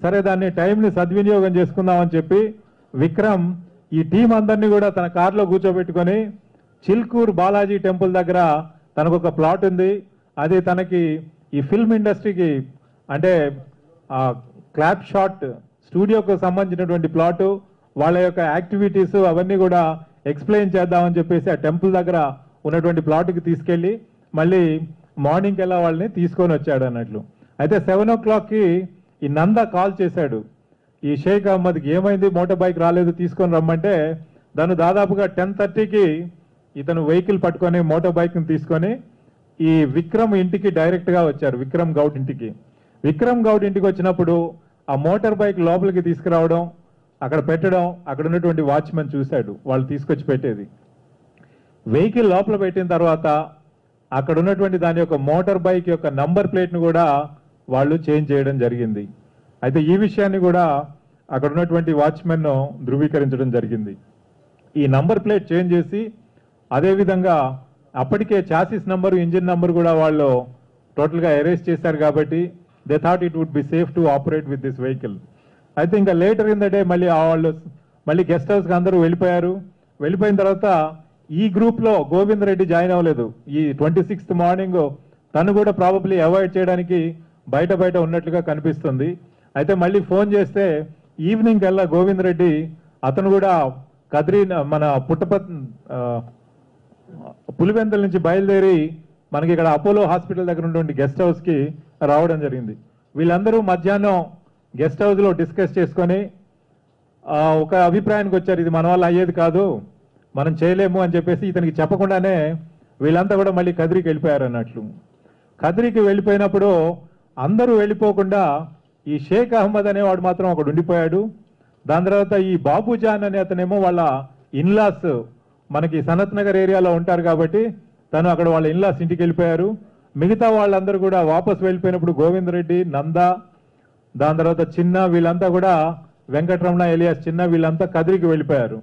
సరే దాన్ని టైంని సద్వినియోగం చేసుకుందామని చెప్పి విక్రమ్ ఈ టీం అందరినీ కూడా తన కారులో కూర్చోబెట్టుకొని చిల్కూర్ బాలాజీ టెంపుల్ దగ్గర తనకు ఒక ప్లాట్ ఉంది. అది తనకి ఈ ఫిల్మ్ ఇండస్ట్రీకి అంటే క్లాప్ షాట్ స్టూడియోకు సంబంధించినటువంటి ప్లాటు, వాళ్ళ యొక్క యాక్టివిటీస్ అవన్నీ కూడా ఎక్స్ప్లెయిన్ చేద్దామని చెప్పేసి ఆ టెంపుల్ దగ్గర ఉన్నటువంటి ప్లాట్కి తీసుకెళ్ళి మళ్ళీ మార్నింగ్ కల్లా వాళ్ళని తీసుకొని వచ్చాడు అన్నట్లు. అయితే 7 o'clockకి ఈ నందా కాల్ చేశాడు ఈ షేక్ అహ్మద్కి, ఏమైంది మోటార్ బైక్ రాలేదు తీసుకొని రమ్మంటే దాన్ని దాదాపుగా 10:30కి ఇతను వెహికల్ పట్టుకొని మోటార్ బైక్ని తీసుకొని ఈ విక్రమ్ ఇంటికి డైరెక్ట్గా వచ్చారు. విక్రమ్ గౌడ్ ఇంటికి. విక్రమ్ గౌడ్ ఇంటికి వచ్చినప్పుడు ఆ మోటార్ బైక్ లోపలికి తీసుకురావడం, అక్కడ పెట్టడం, అక్కడ ఉన్నటువంటి వాచ్మెన్ చూశాడు వాళ్ళు తీసుకొచ్చి పెట్టేది. వెహికల్ లోపల పెట్టిన తర్వాత అక్కడ ఉన్నటువంటి దాని యొక్క మోటార్ బైక్ యొక్క నంబర్ ప్లేట్ను కూడా వాళ్ళు చేంజ్ చేయడం జరిగింది. అయితే ఈ విషయాన్ని కూడా అక్కడ ఉన్నటువంటి వాచ్మెన్ ధృవీకరించడం జరిగింది. ఈ నంబర్ ప్లేట్ చేంజ్ చేసి అదేవిధంగా అప్పటికే చాసిస్ నంబరు, ఇంజిన్ నంబర్ కూడా వాళ్ళు టోటల్గా ఎరేజ్ చేశారు కాబట్టి they thought it would be safe to operate with this vehicle. అయితే ఇంకా లేటర్ ఇన్ ద డే మళ్ళీ వాళ్ళు మళ్ళీ గెస్ట్ హౌస్కి అందరూ వెళ్ళిపోయారు. వెళ్ళిపోయిన తర్వాత ఈ గ్రూప్లో గోవింద్ రెడ్డి జాయిన్ అవ్వలేదు. ఈ 26th మార్నింగ్ తను కూడా ప్రాబబ్లీ అవాయిడ్ చేయడానికి బయట ఉన్నట్లుగా కనిపిస్తుంది. అయితే మళ్ళీ ఫోన్ చేస్తే ఈవినింగ్ కల్లా గోవింద్ రెడ్డి అతను కూడా కద్రి మన పులివెందుల నుంచి బయలుదేరి మనకి ఇక్కడ అపోలో హాస్పిటల్ దగ్గర ఉన్నటువంటి గెస్ట్ హౌస్కి రావడం జరిగింది. వీళ్ళందరూ మధ్యాహ్నం గెస్ట్ హౌస్లో డిస్కస్ చేసుకొని ఒక అభిప్రాయానికి వచ్చారు, ఇది మన వల్ల అయ్యేది కాదు, మనం చేయలేము అని చెప్పేసి ఇతనికి చెప్పకుండానే వీళ్ళంతా కూడా మళ్ళీ కదిరికి వెళ్ళిపోయారు అన్నట్లు. కదిరికి వెళ్ళిపోయినప్పుడు అందరూ వెళ్ళిపోకుండా ఈ షేక్ అహ్మద్ అనేవాడు మాత్రం అక్కడ ఉండిపోయాడు. దాని తర్వాత ఈ బాబుజాన్ అనే అతనేమో వాళ్ళ ఇన్లాస్ మనకి సనత్ నగర్ ఏరియాలో ఉంటారు కాబట్టి తను అక్కడ వాళ్ళ ఇన్లాస్ ఇంటికి వెళ్ళిపోయారు. మిగతా వాళ్ళందరూ కూడా వాపస్ వెళ్ళిపోయినప్పుడు గోవింద్ రెడ్డి, నందా, దాని తర్వాత చిన్న వీళ్ళంతా కూడా వెంకటరమణ ఎలియాస్ చిన్న వీళ్ళంతా కదిరికి వెళ్ళిపోయారు.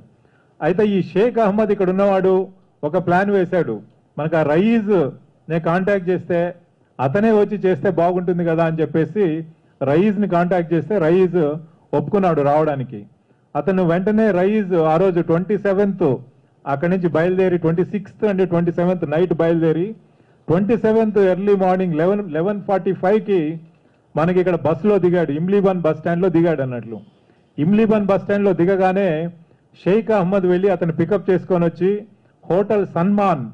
అయితే ఈ షేక్ అహ్మద్ ఇక్కడ ఉన్నవాడు ఒక ప్లాన్ వేశాడు, మనకు ఆ రయీజ్ నేను కాంటాక్ట్ చేస్తే అతనే వచ్చి చేస్తే బాగుంటుంది కదా అని చెప్పేసి రయీజ్ని కాంటాక్ట్ చేస్తే రయీజ్ ఒప్పుకున్నాడు రావడానికి. అతను వెంటనే రయీజ్ ఆ రోజు 27th అక్కడి నుంచి బయలుదేరి 26th అండ్ 27th నైట్ బయలుదేరి 27th ఎర్లీ మార్నింగ్ 11:45కి మనకి ఇక్కడ బస్సులో దిగాడు. ఇమ్లీబన్ బస్ స్టాండ్లో దిగాడు అన్నట్లు. ఇమ్లీబన్ బస్ స్టాండ్లో దిగగానే షేక్ అహ్మద్ వెళ్ళి అతను పికప్ చేసుకొని వచ్చి హోటల్ సన్మాన్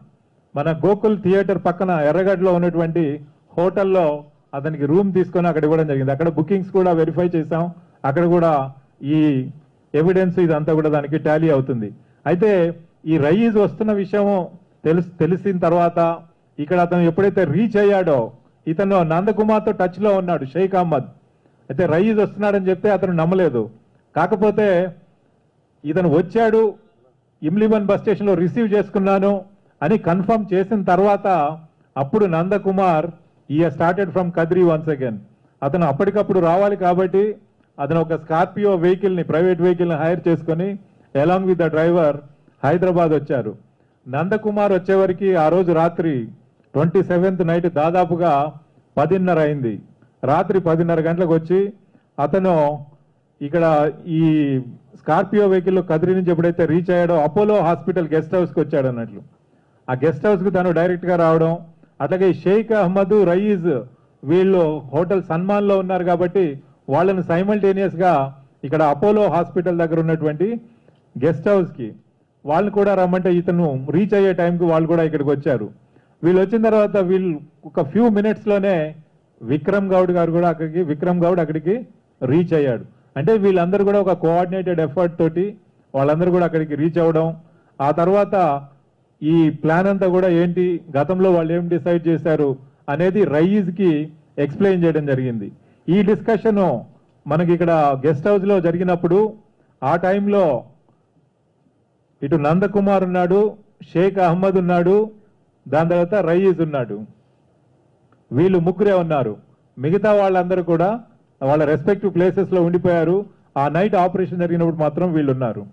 మన గోకుల్ థియేటర్ పక్కన ఎర్రగడ్డలో ఉన్నటువంటి హోటల్లో అతనికి రూమ్ తీసుకొని అక్కడ ఇవ్వడం జరిగింది. అక్కడ బుకింగ్స్ కూడా వెరిఫై చేశాం, అక్కడ కూడా ఈ ఎవిడెన్స్ ఇదంతా కూడా దానికి టాలీ అవుతుంది. అయితే ఈ రయీజ్ వస్తున్న విషయం తెలిసిన తర్వాత ఇక్కడ అతను ఎప్పుడైతే రీచ్ అయ్యాడో ఇతను నందకుమార్తో టచ్లో ఉన్నాడు షేక్ అహ్మద్. అయితే రయీజ్ వస్తున్నాడని చెప్తే అతను నమ్మలేదు. కాకపోతే ఇతను వచ్చాడు, ఇమ్లీబన్ బస్ స్టేషన్లో రిసీవ్ చేసుకున్నాను అని కన్ఫర్మ్ చేసిన తర్వాత అప్పుడు నందకుమార్ ఈ started from Kadri once again. అతను అప్పటికప్పుడు రావాలి కాబట్టి అతను ఒక స్కార్పియో వెహికల్ని, ప్రైవేట్ వెహికల్ని హైర్ చేసుకొని along with the driver Hyderabad వచ్చారు. నందకుమార్ వచ్చేవరకు ఆ రోజు రాత్రి 27th నైట్ దాదాపుగా 10:30 అయింది. రాత్రి 10:30 గంటలకు వచ్చి అతను ఇక్కడ ఈ స్కార్పియో వెహికల్ కదిరి నుంచి ఎప్పుడైతే రీచ్ అయ్యాడో అపోలో హాస్పిటల్ గెస్ట్ హౌస్కి వచ్చాడు అన్నట్లు. ఆ గెస్ట్ హౌస్కి తను డైరెక్ట్గా రావడం, అట్లాగే షేక్ అహ్మద్ రయీజ్ వీళ్ళు హోటల్ సన్మాన్లో ఉన్నారు కాబట్టి వాళ్ళని సైమల్టేనియస్గా ఇక్కడ అపోలో హాస్పిటల్ దగ్గర ఉన్నటువంటి గెస్ట్ హౌస్కి వాళ్ళని కూడా రమ్మంటే ఇతను రీచ్ అయ్యే టైంకి వాళ్ళు కూడా ఇక్కడికి వచ్చారు. వీళ్ళు వచ్చిన తర్వాత వీళ్ళు ఒక ఫ్యూ మినిట్స్లోనే విక్రమ్ గౌడ్ అక్కడికి రీచ్ అయ్యాడు. అంటే వీళ్ళందరూ కూడా ఒక కోఆర్డినేటెడ్ ఎఫర్ట్ తోటి వాళ్ళందరూ కూడా అక్కడికి రీచ్ అవ్వడం, ఆ తర్వాత ఈ ప్లాన్ అంతా కూడా ఏంటి, గతంలో వాళ్ళు ఏం డిసైడ్ చేశారు అనేది రయీజ్కి ఎక్స్ప్లెయిన్ చేయడం జరిగింది. ఈ డిస్కషన్ మనకి ఇక్కడ గెస్ట్ హౌస్లో జరిగినప్పుడు ఆ టైంలో ఇటు నందకుమార్ ఉన్నాడు, షేక్ అహ్మద్ ఉన్నాడు, దాని తర్వాత రయీజ్ ఉన్నాడు. వీళ్ళు ముగ్గురే ఉన్నారు. మిగతా వాళ్ళందరూ కూడా వాళ్ళ రెస్పెక్టివ్ ప్లేసెస్లో ఉండిపోయారు. ఆ నైట్ ఆపరేషన్ జరిగినప్పుడు మాత్రం వీళ్ళు ఉన్నారు.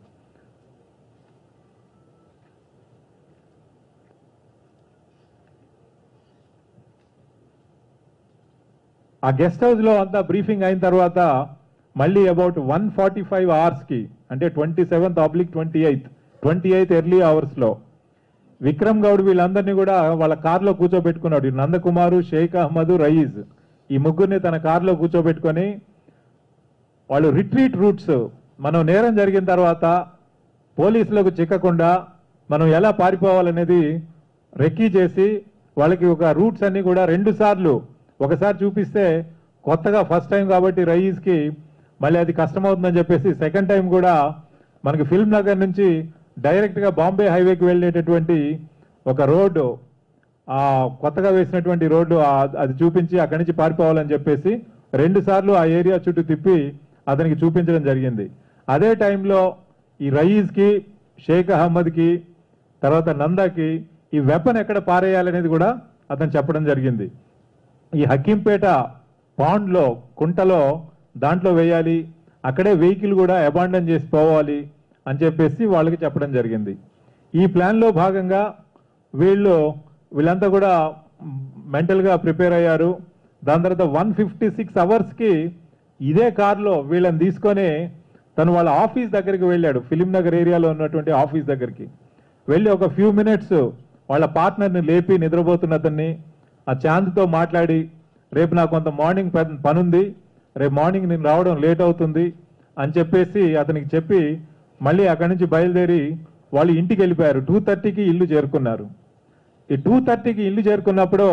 ఆ గెస్ట్ హౌస్లో అంతా బ్రీఫింగ్ అయిన తర్వాత మళ్ళీ అబౌట్ 145 అవర్స్కి, అంటే 27/28 ఎర్లీ అవర్స్లో విక్రమ్ గౌడ్ వీళ్ళందరినీ కూడా వాళ్ళ కార్లో కూర్చోబెట్టుకున్నాడు. నందకుమారు, షేక్ అహ్మద్, రయీజ్ ఈ ముగ్గురిని తన కార్లో కూర్చోబెట్టుకొని వాళ్ళు రిట్రీట్ రూట్స్, మనం నేరం జరిగిన తర్వాత పోలీసులకు చిక్కకుండా మనం ఎలా పారిపోవాలనేది రెక్కీ చేసి వాళ్ళకి ఒక రూట్స్ అన్ని కూడా 2 సార్లు, ఒకసారి చూపిస్తే కొత్తగా ఫస్ట్ టైం కాబట్టి రయీజ్కి మళ్ళీ అది కష్టమవుతుందని చెప్పేసి సెకండ్ టైం కూడా మనకి ఫిల్మ్ నగర్ నుంచి డైరెక్ట్గా బాంబే హైవేకి వెళ్ళేటటువంటి ఒక రోడ్డు, ఆ కొత్తగా వేసినటువంటి రోడ్డు అది చూపించి అక్కడి నుంచి పారిపోవాలని చెప్పేసి 2 సార్లు ఆ ఏరియా చుట్టూ తిప్పి అతనికి చూపించడం జరిగింది. అదే టైంలో ఈ రయీజ్కి, షేక్ అహ్మద్కి, తర్వాత నందాకి ఈ వెపన్ ఎక్కడ పారేయాలనేది కూడా అతను చెప్పడం జరిగింది. ఈ హకీంపేట పాండ్లో, కుంటలో దాంట్లో వేయాలి, అక్కడే వెహికల్ కూడా అబాండన్ చేసి పోవాలి అని చెప్పేసి వాళ్ళకి చెప్పడం జరిగింది. ఈ ప్లాన్లో భాగంగా వీళ్ళంతా కూడా మెంటల్గా ప్రిపేర్ అయ్యారు. దాని తర్వాత 156 అవర్స్కి ఇదే కార్లో వీళ్ళని తీసుకొని తను వాళ్ళ ఆఫీస్ దగ్గరికి వెళ్ళాడు. ఫిలిం నగర్ ఏరియాలో ఉన్నటువంటి ఆఫీస్ దగ్గరికి వెళ్ళి ఒక ఫ్యూ మినిట్స్ వాళ్ళ పార్ట్నర్ని లేపి, నిద్రపోతున్న అతన్ని ఆ చాంద్తో మాట్లాడి, రేపు నాకు కొంత మార్నింగ్ పని ఉంది, రేపు మార్నింగ్ నేను రావడం లేట్ అవుతుంది అని చెప్పేసి అతనికి చెప్పి మళ్ళీ అక్కడి నుంచి బయలుదేరి వాళ్ళు ఇంటికి వెళ్ళిపోయారు. 2:30కి ఇల్లు చేరుకున్నారు. ఈ 2:30కి ఇల్లు చేరుకున్నప్పుడు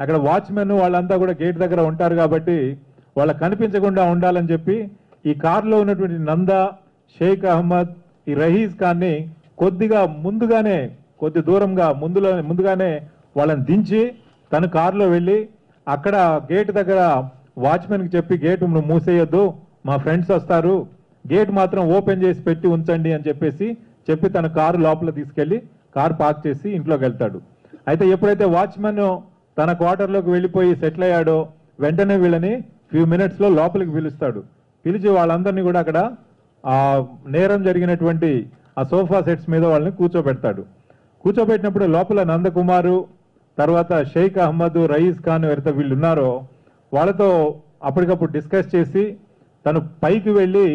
అక్కడ వాచ్మెన్ వాళ్ళంతా కూడా గేట్ దగ్గర ఉంటారు కాబట్టి వాళ్ళకి కనిపించకుండా ఉండాలని చెప్పి ఈ కార్లో ఉన్నటువంటి నందా, షేక్ అహ్మద్, ఈ రయీజ్ ఖాన్ని కొద్దిగా ముందుగానే, కొద్ది దూరంగా ముందుగానే వాళ్ళని దించి తను కారులో వెళ్ళి అక్కడ గేట్ దగ్గర వాచ్మెన్కి చెప్పి, గేట్ మూసేయొద్దు, మా ఫ్రెండ్స్ వస్తారు, గేట్ మాత్రం ఓపెన్ చేసి పెట్టి ఉంచండి అని చెప్పి తన కారు లోపల తీసుకెళ్లి కారు పార్క్ చేసి ఇంట్లోకి వెళ్తాడు. అయితే ఎప్పుడైతే వాచ్మెన్ తన క్వార్టర్లోకి వెళ్ళిపోయి సెటిల్ అయ్యాడో వెంటనే వీళ్ళని ఫ్యూ మినిట్స్లో లోపలికి పిలుస్తాడు. పిలిచి వాళ్ళందరినీ కూడా అక్కడ ఆ నేరం జరిగినటువంటి ఆ సోఫా సెట్స్ మీద వాళ్ళని కూర్చోబెడతాడు. కూర్చోబెట్టినప్పుడు లోపల నందకుమారు, తర్వాత షేక్ అహ్మద్, రయీజ్ ఖాన్ ఎవరైతే వీళ్ళు ఉన్నారో వాళ్ళతో అప్పటికప్పుడు డిస్కస్ చేసి తను పైకి వెళ్ళి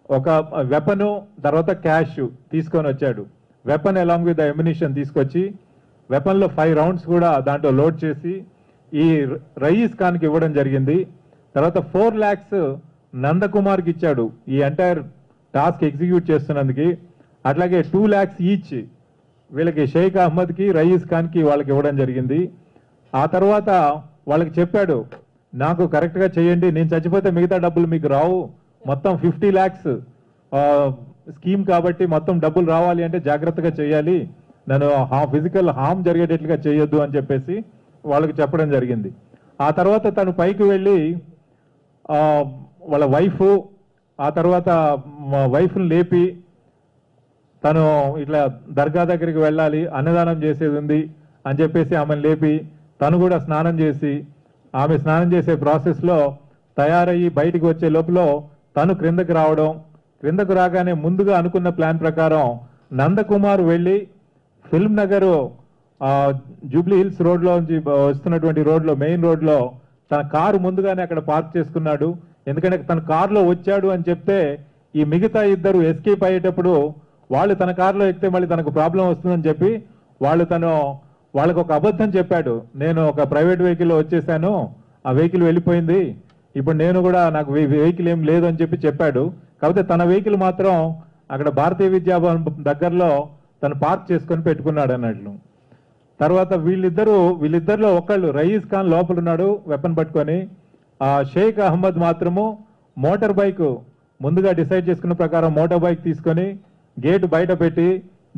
ఒక వెపను, తర్వాత క్యాష్ తీసుకొని వచ్చాడు. వెపన్ అలాంగ్ విత్ ఎమ్యునిషన్ తీసుకొచ్చి వెపన్లో 5 రౌండ్స్ కూడా దాంట్లో లోడ్ చేసి ఈ రయీజ్ ఖాన్కి ఇవ్వడం జరిగింది. తర్వాత 4 lakhs నందకుమార్కి ఇచ్చాడు ఈ ఎంటైర్ టాస్క్ ఎగ్జిక్యూట్ చేస్తున్నందుకు. అట్లాగే 2 lakhs ఈచ్ వీళ్ళకి షేక్ అహ్మద్కి, రయీజ్ ఖాన్కి వాళ్ళకి ఇవ్వడం జరిగింది. ఆ తర్వాత వాళ్ళకి చెప్పాడు, నాకు కరెక్ట్గా చేయండి, నేను చచ్చిపోతే మిగతా డబ్బులు మీకు రావు, మొత్తం 50 lakhs స్కీమ్ కాబట్టి మొత్తం డబ్బులు రావాలి అంటే జాగ్రత్తగా చేయాలి, నన్ను ఫిజికల్ హార్మ్ జరిగేటట్లుగా చేయొద్దు అని చెప్పేసి వాళ్ళకి చెప్పడం జరిగింది. ఆ తర్వాత తను పైకి వెళ్ళి వాళ్ళ వైఫ్, ఆ తర్వాత వైఫ్ని లేపి తను ఇట్లా దర్గా దగ్గరికి వెళ్ళాలి, అన్నదానం చేసేది ఉంది అని చెప్పేసి ఆమెను లేపి తను కూడా స్నానం చేసి, ఆమె స్నానం చేసే ప్రాసెస్లో తయారయ్యి బయటికి వచ్చే లోపల తను క్రిందకి రావడం, క్రిందకు రాగానే ముందుగా అనుకున్న ప్లాన్ ప్రకారం నందకుమార్ వెళ్ళి ఫిల్మ్ నగర్ జూబ్లీ హిల్స్ రోడ్లో వస్తున్నటువంటి రోడ్లో, మెయిన్ రోడ్లో తన కారు ముందుగానే అక్కడ పార్క్ చేసుకున్నాడు. ఎందుకంటే తన కారులో వచ్చాడు అని చెప్తే ఈ మిగతా ఇద్దరు ఎస్కేప్ అయ్యేటప్పుడు వాళ్ళు తన కారులో ఎక్కితే మళ్ళీ తనకు ప్రాబ్లం వస్తుందని చెప్పి వాళ్ళకు ఒక అబద్ధం చెప్పాడు. నేను ఒక ప్రైవేట్ వెహికల్లో వచ్చేసాను, ఆ వెహికల్ వెళ్ళిపోయింది, ఇప్పుడు నేను కూడా నాకు వెహికల్ ఏం లేదు అని చెప్పాడు. కాకపోతే తన వెహికల్ మాత్రం అక్కడ భారతీయ విద్యాభవన్ దగ్గరలో తను పార్క్ చేసుకొని పెట్టుకున్నాడు అన్నట్లు. తర్వాత వీళ్ళిద్దరిలో ఒకళ్ళు రయీస్ ఖాన్ లోపల ఉన్నాడు వెపన్ పట్టుకొని. షేక్ అహ్మద్ మాత్రము మోటార్ బైక్ ముందుగా డిసైడ్ చేసుకున్న ప్రకారం మోటార్ బైక్ తీసుకొని గేట్ బయట పెట్టి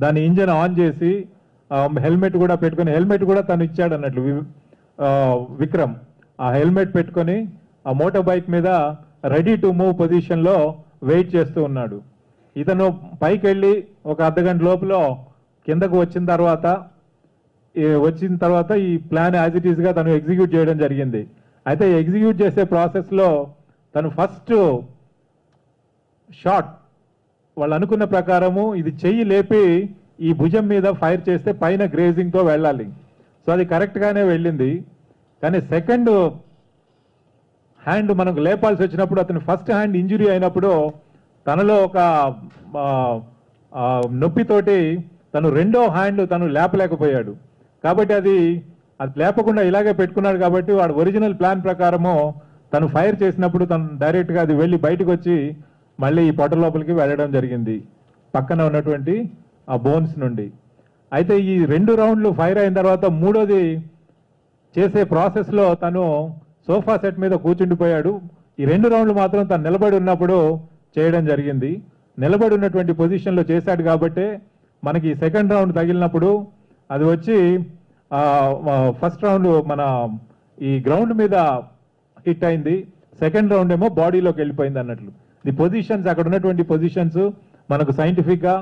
దాని ఇంజన్ ఆన్ చేసి హెల్మెట్ కూడా పెట్టుకొని, హెల్మెట్ కూడా తను ఇచ్చాడు అన్నట్లు విక్రమ్. ఆ హెల్మెట్ పెట్టుకొని ఆ మోటార్ బైక్ మీద రెడీ టు మూవ్ పొజిషన్లో వెయిట్ చేస్తూ ఉన్నాడు. ఇతను పైకి వెళ్ళి ఒక అర్ధగంట లోపల కిందకు వచ్చిన తర్వాత ఈ ప్లాన్ యాజ్ ఇట్ ఈస్గా తను ఎగ్జిక్యూట్ చేయడం జరిగింది. అయితే ఎగ్జిక్యూట్ చేసే ప్రాసెస్లో తను ఫస్ట్ షాట్ వాళ్ళు అనుకున్న ప్రకారము ఇది చెయ్యి లేపి ఈ భుజం మీద ఫైర్ చేస్తే పైన గ్రేజింగ్తో వెళ్ళాలి. సో అది కరెక్ట్గానే వెళ్ళింది. కానీ సెకండ్ హ్యాండ్ మనకు లేపాల్సి వచ్చినప్పుడు అతను ఫస్ట్ హ్యాండ్ ఇంజురీ అయినప్పుడు తనలో ఒక నొప్పితోటి తను రెండో హ్యాండ్ తను లేపలేకపోయాడు. కాబట్టి అది లేపకుండా ఇలాగే పెట్టుకున్నాడు. కాబట్టి వాడు ఒరిజినల్ ప్లాన్ ప్రకారము తను ఫైర్ చేసినప్పుడు తను డైరెక్ట్గా అది వెళ్ళి బయటకు వచ్చి మళ్ళీ ఈ పొట్ట లోపలికి వెళ్ళడం జరిగింది పక్కన ఉన్నటువంటి ఆ బోన్స్ నుండి. అయితే ఈ 2 రౌండ్లు ఫైర్ అయిన తర్వాత మూడోది చేసే ప్రాసెస్లో తను సోఫా సెట్ మీద కూర్చుండిపోయాడు. ఈ 2 రౌండ్లు మాత్రం తను నిలబడి ఉన్నప్పుడు చేయడం జరిగింది. నిలబడి ఉన్నటువంటి పొజిషన్లో చేశాడు కాబట్టి మనకి సెకండ్ రౌండ్ తగిలినప్పుడు అది వచ్చి ఫస్ట్ రౌండ్ మన ఈ గ్రౌండ్ మీద హిట్ అయింది, సెకండ్ రౌండ్ ఏమో బాడీలోకి వెళ్ళిపోయింది అన్నట్లు. ది పొజిషన్స్ అక్కడ ఉన్నటువంటి పొజిషన్స్ మనకు సైంటిఫిక్గా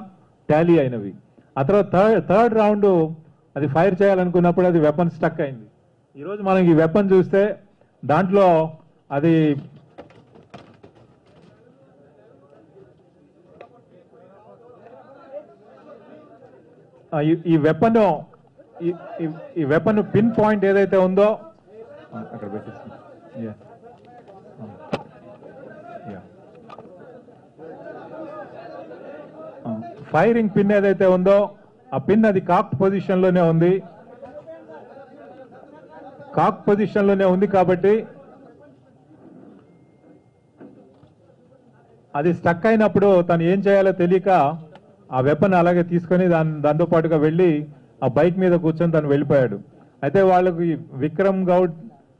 టాలీ అయినవి. ఆ తర్వాత థర్డ్ రౌండ్ అది ఫైర్ చేయాలనుకున్నప్పుడు అది వెపన్ స్టక్ అయింది. ఈరోజు మనకి ఈ వెపన్ చూస్తే దాంట్లో అది ఈ వెపన్ పిన్ పాయింట్ ఏదైతే ఉందో అక్కడ పెట్టేసి ఫైరింగ్ పిన్ ఏదైతే ఉందో ఆ పిన్ అది కాక్ పొజిషన్లోనే ఉంది. కాక్ పొజిషన్లోనే ఉంది కాబట్టి అది స్టక్ అయినప్పుడు తను ఏం చేయాలో తెలియక ఆ వెపన్ అలాగే తీసుకొని దాంతో పాటుగా వెళ్ళి ఆ బైక్ మీద కూర్చొని తను వెళ్ళిపోయాడు. అయితే వాళ్ళకు విక్రమ్ గౌడ్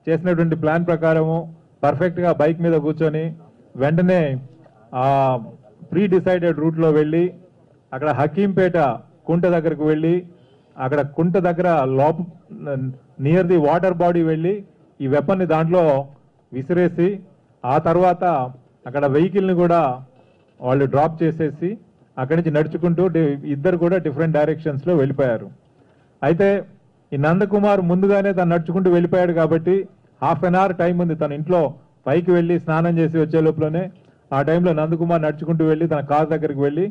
చేసినటువంటి ప్లాన్ ప్రకారము పర్ఫెక్ట్గా బైక్ మీద కూర్చొని వెంటనే ఆ ప్రీ డిసైడెడ్ రూట్లో వెళ్ళి అక్కడ హకీంపేట కుంట దగ్గరకు వెళ్ళి అక్కడ కుంట దగ్గర నియర్ ది వాటర్ బాడీ వెళ్ళి ఈ వెపన్ని దాంట్లో విసిరేసి ఆ తర్వాత అక్కడ వెహికల్ని కూడా వాళ్ళు డ్రాప్ చేసేసి అక్కడి నుంచి నడుచుకుంటూ ఇద్దరు కూడా డిఫరెంట్ డైరెక్షన్స్లో వెళ్ళిపోయారు. అయితే ఈ నందకుమార్ ముందుగానే తను నడుచుకుంటూ వెళ్ళిపోయాడు కాబట్టి హాఫ్ అన్ అవర్ టైం ఉంది. తన ఇంట్లో పైకి వెళ్ళి స్నానం చేసి వచ్చే లోపలనే ఆ టైంలో నందకుమార్ నడుచుకుంటూ వెళ్ళి తన కార్ దగ్గరికి వెళ్ళి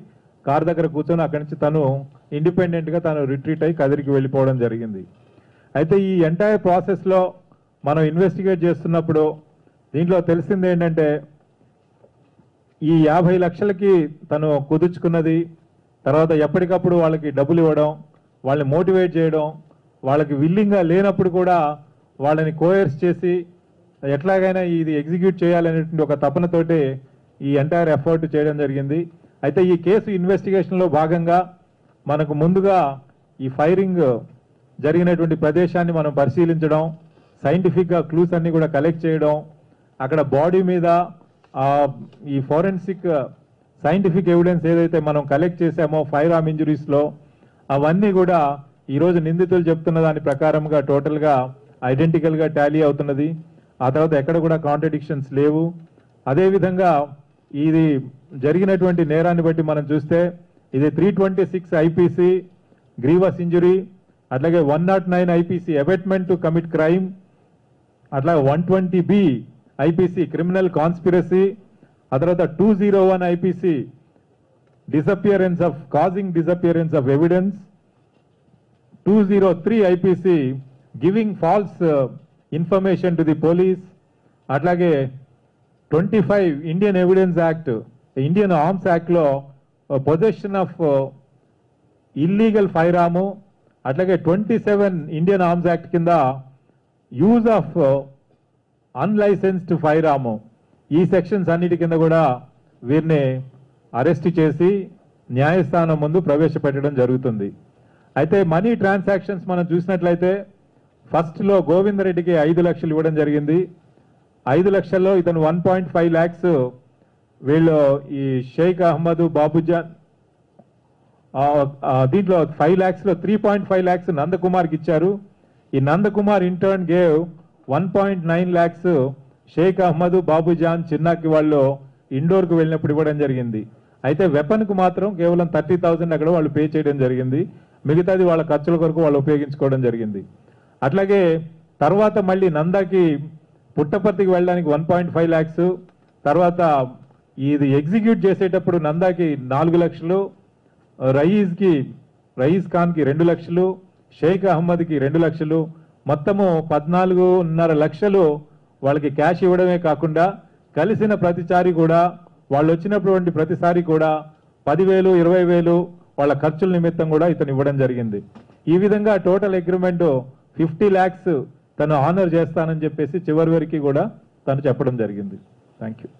కార్ దగ్గర కూర్చొని అక్కడి నుంచి తను ఇండిపెండెంట్గా తను రిట్రీట్ అయ్యి కదిరికి వెళ్ళిపోవడం జరిగింది. అయితే ఈ ఎంటైర్ ప్రాసెస్లో మనం ఇన్వెస్టిగేట్ చేస్తున్నప్పుడు దీంట్లో తెలిసింది ఏంటంటే ఈ 50 లక్షలకి తను కుదుర్చుకున్నది, తర్వాత ఎప్పటికప్పుడు వాళ్ళకి డబ్బులు ఇవ్వడం, వాళ్ళని మోటివేట్ చేయడం, వాళ్ళకి విల్లింగ్గా లేనప్పుడు కూడా వాళ్ళని కోయర్స్ చేసి ఎట్లాగైనా ఇది ఎగ్జిక్యూట్ చేయాలనేటువంటి ఒక తపనతోటి ఈ ఎంటైర్ ఎఫర్ట్ చేయడం జరిగింది. అయితే ఈ కేసు ఇన్వెస్టిగేషన్లో భాగంగా మనకు ముందుగా ఈ ఫైరింగ్ జరిగినటువంటి ప్రదేశాన్ని మనం పరిశీలించడం, సైంటిఫిక్గా క్లూస్ అన్ని కూడా కలెక్ట్ చేయడం, అక్కడ బాడీ మీద ఈ ఫోరెన్సిక్ సైంటిఫిక్ ఎవిడెన్స్ ఏదైతే మనం కలెక్ట్ చేసామో ఫైర్ ఆర్మ్ ఇంజురీస్లో అవన్నీ కూడా ఈరోజు నిందితులు చెప్తున్న దాని ప్రకారంగా టోటల్గా ఐడెంటికల్గా టాలీ అవుతున్నది. ఆ తర్వాత ఎక్కడ కూడా కాంట్రడిక్షన్స్ లేవు. అదేవిధంగా ఇది జరిగినటువంటి నేరాన్ని బట్టి మనం చూస్తే ఇది 326 ఐపీసీ గ్రీవస్ ఇంజురీ, అట్లాగే 109 IPC abetment to commit crime, అట్లాగే 120B ఐపీసీ క్రిమినల్ కాన్స్పిరసీ, ఆ తర్వాత 201 IPC disappearance of causing disappearance of evidence, 203 IPC giving false information to the police, అట్లాగే 25 Indian evidence act Indian arms యాక్ట్లో possession of illegal firearm, అట్లాగే 27 Indian arms act కింద use of unlicensed firearm, ఈ sections అన్నిటి కింద కూడా వీరిని arrest చేసి న్యాయస్థానం ముందు ప్రవేశపెట్టడం జరుగుతుంది. అయితే మనీ ట్రాన్సాక్షన్స్ మనం చూసినట్లయితే ఫస్ట్లో గోవిందరెడ్డికి 5 లక్షలు ఇవ్వడం జరిగింది. 5 లక్షల్లో ఇతను 1.5 lakhs వీళ్ళు ఈ షేక్ అహ్మద్ బాబుజాన్, దీంట్లో 5 lakhsలో 3.5 lakhs నందకుమార్కి ఇచ్చారు. ఈ Nandakumar intern gave 1.9 lakhs Sheikh Ahmed Babujan చిన్నాకి వాళ్ళు ఇండోర్కు వెళ్ళినప్పుడు ఇవ్వడం జరిగింది. అయితే వెపన్కు మాత్రం కేవలం 30,000 అక్కడ వాళ్ళు పే చేయడం జరిగింది. మిగతాది వాళ్ళ ఖర్చుల కొరకు వాళ్ళు ఉపయోగించుకోవడం జరిగింది. అట్లాగే తర్వాత మళ్ళీ నందాకి పుట్టపర్తికి వెళ్ళడానికి 1.5 lakhs, తర్వాత ఇది ఎగ్జిక్యూట్ చేసేటప్పుడు నందాకి 4 లక్షలు, రయీజ్ ఖాన్కి 2 లక్షలు, షేక్ అహ్మద్కి 2 లక్షలు, మొత్తము 14.5 లక్షలు వాళ్ళకి క్యాష్ ఇవ్వడమే కాకుండా కలిసిన ప్రతిసారి కూడా వాళ్ళు వచ్చినటువంటి ప్రతిసారి కూడా 10,000, 20,000 వాళ్ళ ఖర్చుల నిమిత్తం కూడా ఇతను ఇవ్వడం జరిగింది. ఈ విధంగా టోటల్ అగ్రిమెంట్ 50 lakhs తను ఆనర్ చేస్తానని చెప్పేసి చివరి వరకు కూడా తను చెప్పడం జరిగింది. Thank you.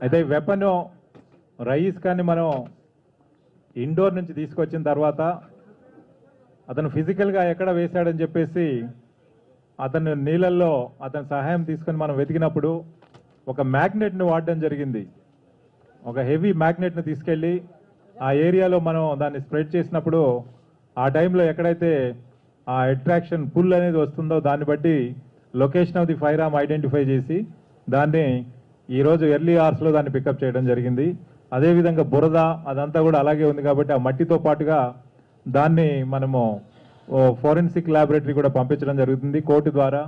అయితే వెపన్ రయీస్ ఖాన్ని మనం ఇండోర్ నుంచి తీసుకొచ్చిన తర్వాత అతను ఫిజికల్గా ఎక్కడ వేశాడని చెప్పేసి అతను నీళ్ళల్లో అతని సహాయం తీసుకొని మనం వెతికినప్పుడు ఒక మ్యాగ్నెట్ను వాడడం జరిగింది. ఒక హెవీ మ్యాగ్నెట్ను తీసుకెళ్ళి ఆ ఏరియాలో మనం దాన్ని స్ప్రెడ్ చేసినప్పుడు ఆ టైంలో ఎక్కడైతే ఆ అట్రాక్షన్ పుల్ అనేది వస్తుందో దాన్ని బట్టి location of the fire arm identify చేసి దాన్ని ఈరోజు ఎర్లీ అవర్స్లో దాన్ని పికప్ చేయడం జరిగింది. అదేవిధంగా బురద అదంతా కూడా అలాగే ఉంది కాబట్టి ఆ మట్టితో పాటుగా దాన్ని మనము ఫోరెన్సిక్ ల్యాబొరేటరీ కూడా పంపించడం జరుగుతుంది కోర్టు ద్వారా.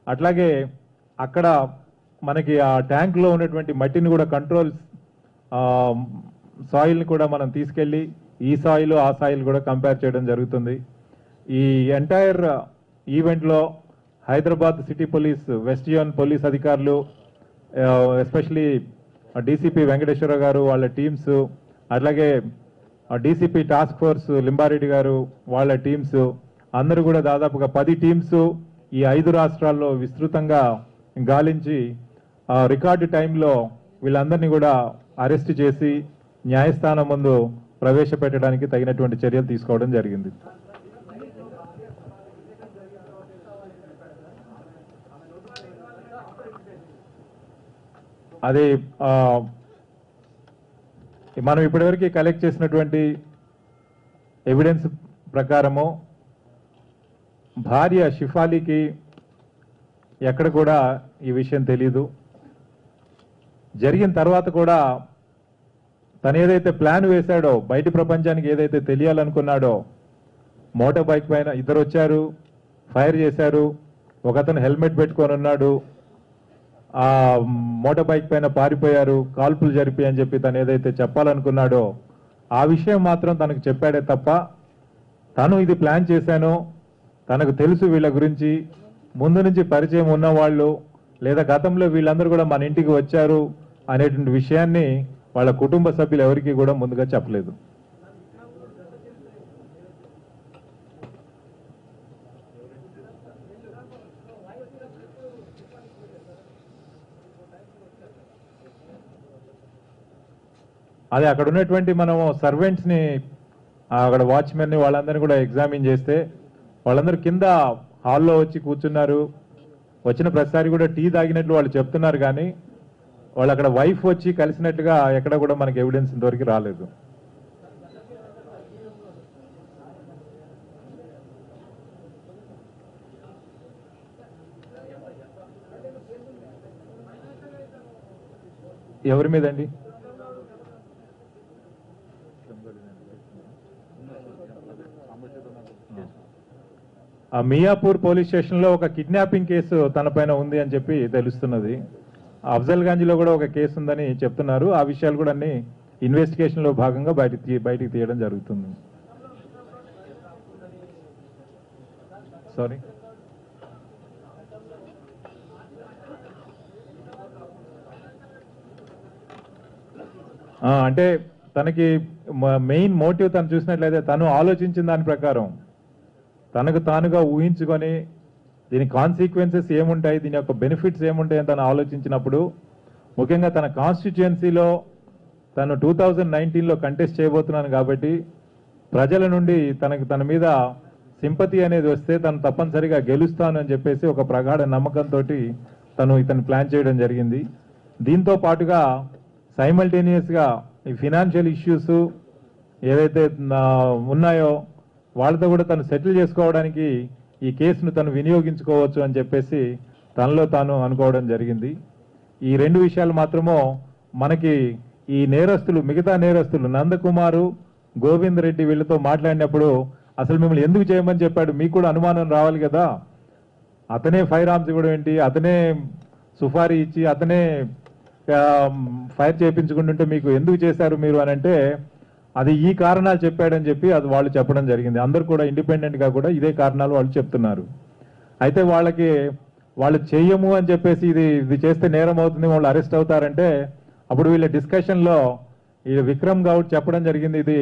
అట్లాగే అక్కడ మనకి ఆ ట్యాంక్లో ఉన్నటువంటి మట్టిని కూడా కంట్రోల్స్ సాయిల్ని కూడా మనం తీసుకెళ్ళి ఈ సాయిల్ ఆ సాయిల్ కూడా కంపేర్ చేయడం జరుగుతుంది. ఈ ఎంటైర్ ఈవెంట్లో Hyderabad city police, west zone police అధికారులు, ఎస్పెషలీ డీసీపీ వెంకటేశ్వర గారు వాళ్ళ టీమ్స్, అట్లాగే డీసీపీ టాస్క్ ఫోర్స్ లింబారెడ్డి గారు వాళ్ళ టీమ్స్ అందరూ కూడా దాదాపుగా 10 టీమ్స్ ఈ 5 రాష్ట్రాల్లో విస్తృతంగా గాలించి రికార్డు టైంలో వీళ్ళందరినీ కూడా అరెస్ట్ చేసి న్యాయస్థానం ముందు ప్రవేశపెట్టడానికి తగినటువంటి చర్యలు తీసుకోవడం జరిగింది. అది మనం ఇప్పటివరకు కలెక్ట్ చేసినటువంటి ఎవిడెన్స్ ప్రకారము భార్య షిఫాలీకి ఎక్కడ కూడా ఈ విషయం తెలీదు. జరిగిన తర్వాత కూడా తను ఏదైతే ప్లాన్ వేశాడో, బయటి ప్రపంచానికి ఏదైతే తెలియాలనుకున్నాడో, మోటార్ బైక్ పైన ఇద్దరు వచ్చారు, ఫైర్ చేశారు, ఒకతను హెల్మెట్ పెట్టుకొని ఉన్నాడు, ఆ మోటార్ బైక్ పైన పారిపోయారు, కాల్పులు జరిపి అని చెప్పి తను ఏదైతే చెప్పాలనుకున్నాడో ఆ విషయం మాత్రం తనకు చెప్పాడే తప్ప తను ఇది ప్లాన్ చేశానో, తనకు తెలుసు వీళ్ళ గురించి, ముందు నుంచి పరిచయం ఉన్నవాళ్ళు లేదా గతంలో వీళ్ళందరూ కూడా మన ఇంటికి వచ్చారు అనేటువంటి విషయాన్ని వాళ్ళ కుటుంబ సభ్యులు ఎవరికి కూడా ముందుగా చెప్పలేదు. అది అక్కడ ఉన్నటువంటి మనం సర్వెంట్స్ని అక్కడ వాచ్మెన్ని వాళ్ళందరినీ కూడా ఎగ్జామిన్ చేస్తే వాళ్ళందరూ కింద హాల్లో వచ్చి కూర్చున్నారు. వచ్చిన ప్రతిసారి కూడా టీ తాగినట్లు వాళ్ళు చెప్తున్నారు, కానీ వాళ్ళు అక్కడ వైఫ్ వచ్చి కలిసినట్టుగా ఎక్కడ కూడా మనకి ఎవిడెన్స్ ఇంతవరకు రాలేదు. ఎవరి మీదండి? ఆ మియాపూర్ పోలీస్ స్టేషన్లో ఒక కిడ్నాపింగ్ కేసు తన పైన ఉంది అని చెప్పి తెలుస్తున్నది. అఫ్జల్గంజ్లో కూడా ఒక కేసు ఉందని చెప్తున్నారు. ఆ విషయాలు కూడా అన్ని ఇన్వెస్టిగేషన్లో భాగంగా బయటికి తీయడం జరుగుతుంది. సారీ, అంటే తనకి మెయిన్ మోటివ్ తను చూసినట్లయితే తను ఆలోచించిన దాని ప్రకారం తనకు తానుగా ఊహించుకొని దీని కాన్సిక్వెన్సెస్ ఏముంటాయి, దీని యొక్క బెనిఫిట్స్ ఏముంటాయి అని తను ఆలోచించినప్పుడు, ముఖ్యంగా తన కాన్స్టిట్యుయెన్సీలో తను 2019లో కంటెస్ట్ చేయబోతున్నాను కాబట్టి ప్రజల నుండి తన మీద సింపతి అనేది వస్తే తను తప్పనిసరిగా గెలుస్తాను అని చెప్పేసి ఒక ప్రగాఢ నమ్మకంతో ఇతను ప్లాన్ చేయడం జరిగింది. దీంతో పాటుగా సైమల్టేనియస్గా ఈ ఫినాన్షియల్ ఇష్యూస్ ఏవైతే ఉన్నాయో వాళ్ళతో కూడా తను సెటిల్ చేసుకోవడానికి ఈ కేసును తను వినియోగించుకోవచ్చు అని చెప్పేసి తనలో తాను అనుకోవడం జరిగింది. ఈ రెండు విషయాలు మాత్రమో మనకి ఈ నేరస్తులు, మిగతా నేరస్తులు నందకుమారు, గోవింద్ రెడ్డి వీళ్ళతో మాట్లాడినప్పుడు అసలు మిమ్మల్ని ఎందుకు చేయమని చెప్పాడు, మీకు కూడా అనుమానం రావాలి కదా, అతనే ఫైర్ ఆర్మ్స్ ఇవ్వడం ఏంటి, అతనే సుఫారీ ఇచ్చి అతనే ఫైర్ చేయించుకుంటుంటే మీకు ఎందుకు చేశారు మీరు అని అంటే అది ఈ కారణాలు చెప్పాడని చెప్పి అది వాళ్ళు చెప్పడం జరిగింది. అందరూ కూడా ఇండిపెండెంట్గా కూడా ఇదే కారణాలు వాళ్ళు చెప్తున్నారు. అయితే వాళ్ళు చెయ్యము అని చెప్పేసి ఇది చేస్తే నేరం అవుతుంది, వాళ్ళు అరెస్ట్ అవుతారంటే అప్పుడు వీళ్ళ డిస్కషన్లో ఈ విక్రమ్ గౌడ్ చెప్పడం జరిగింది, ఇది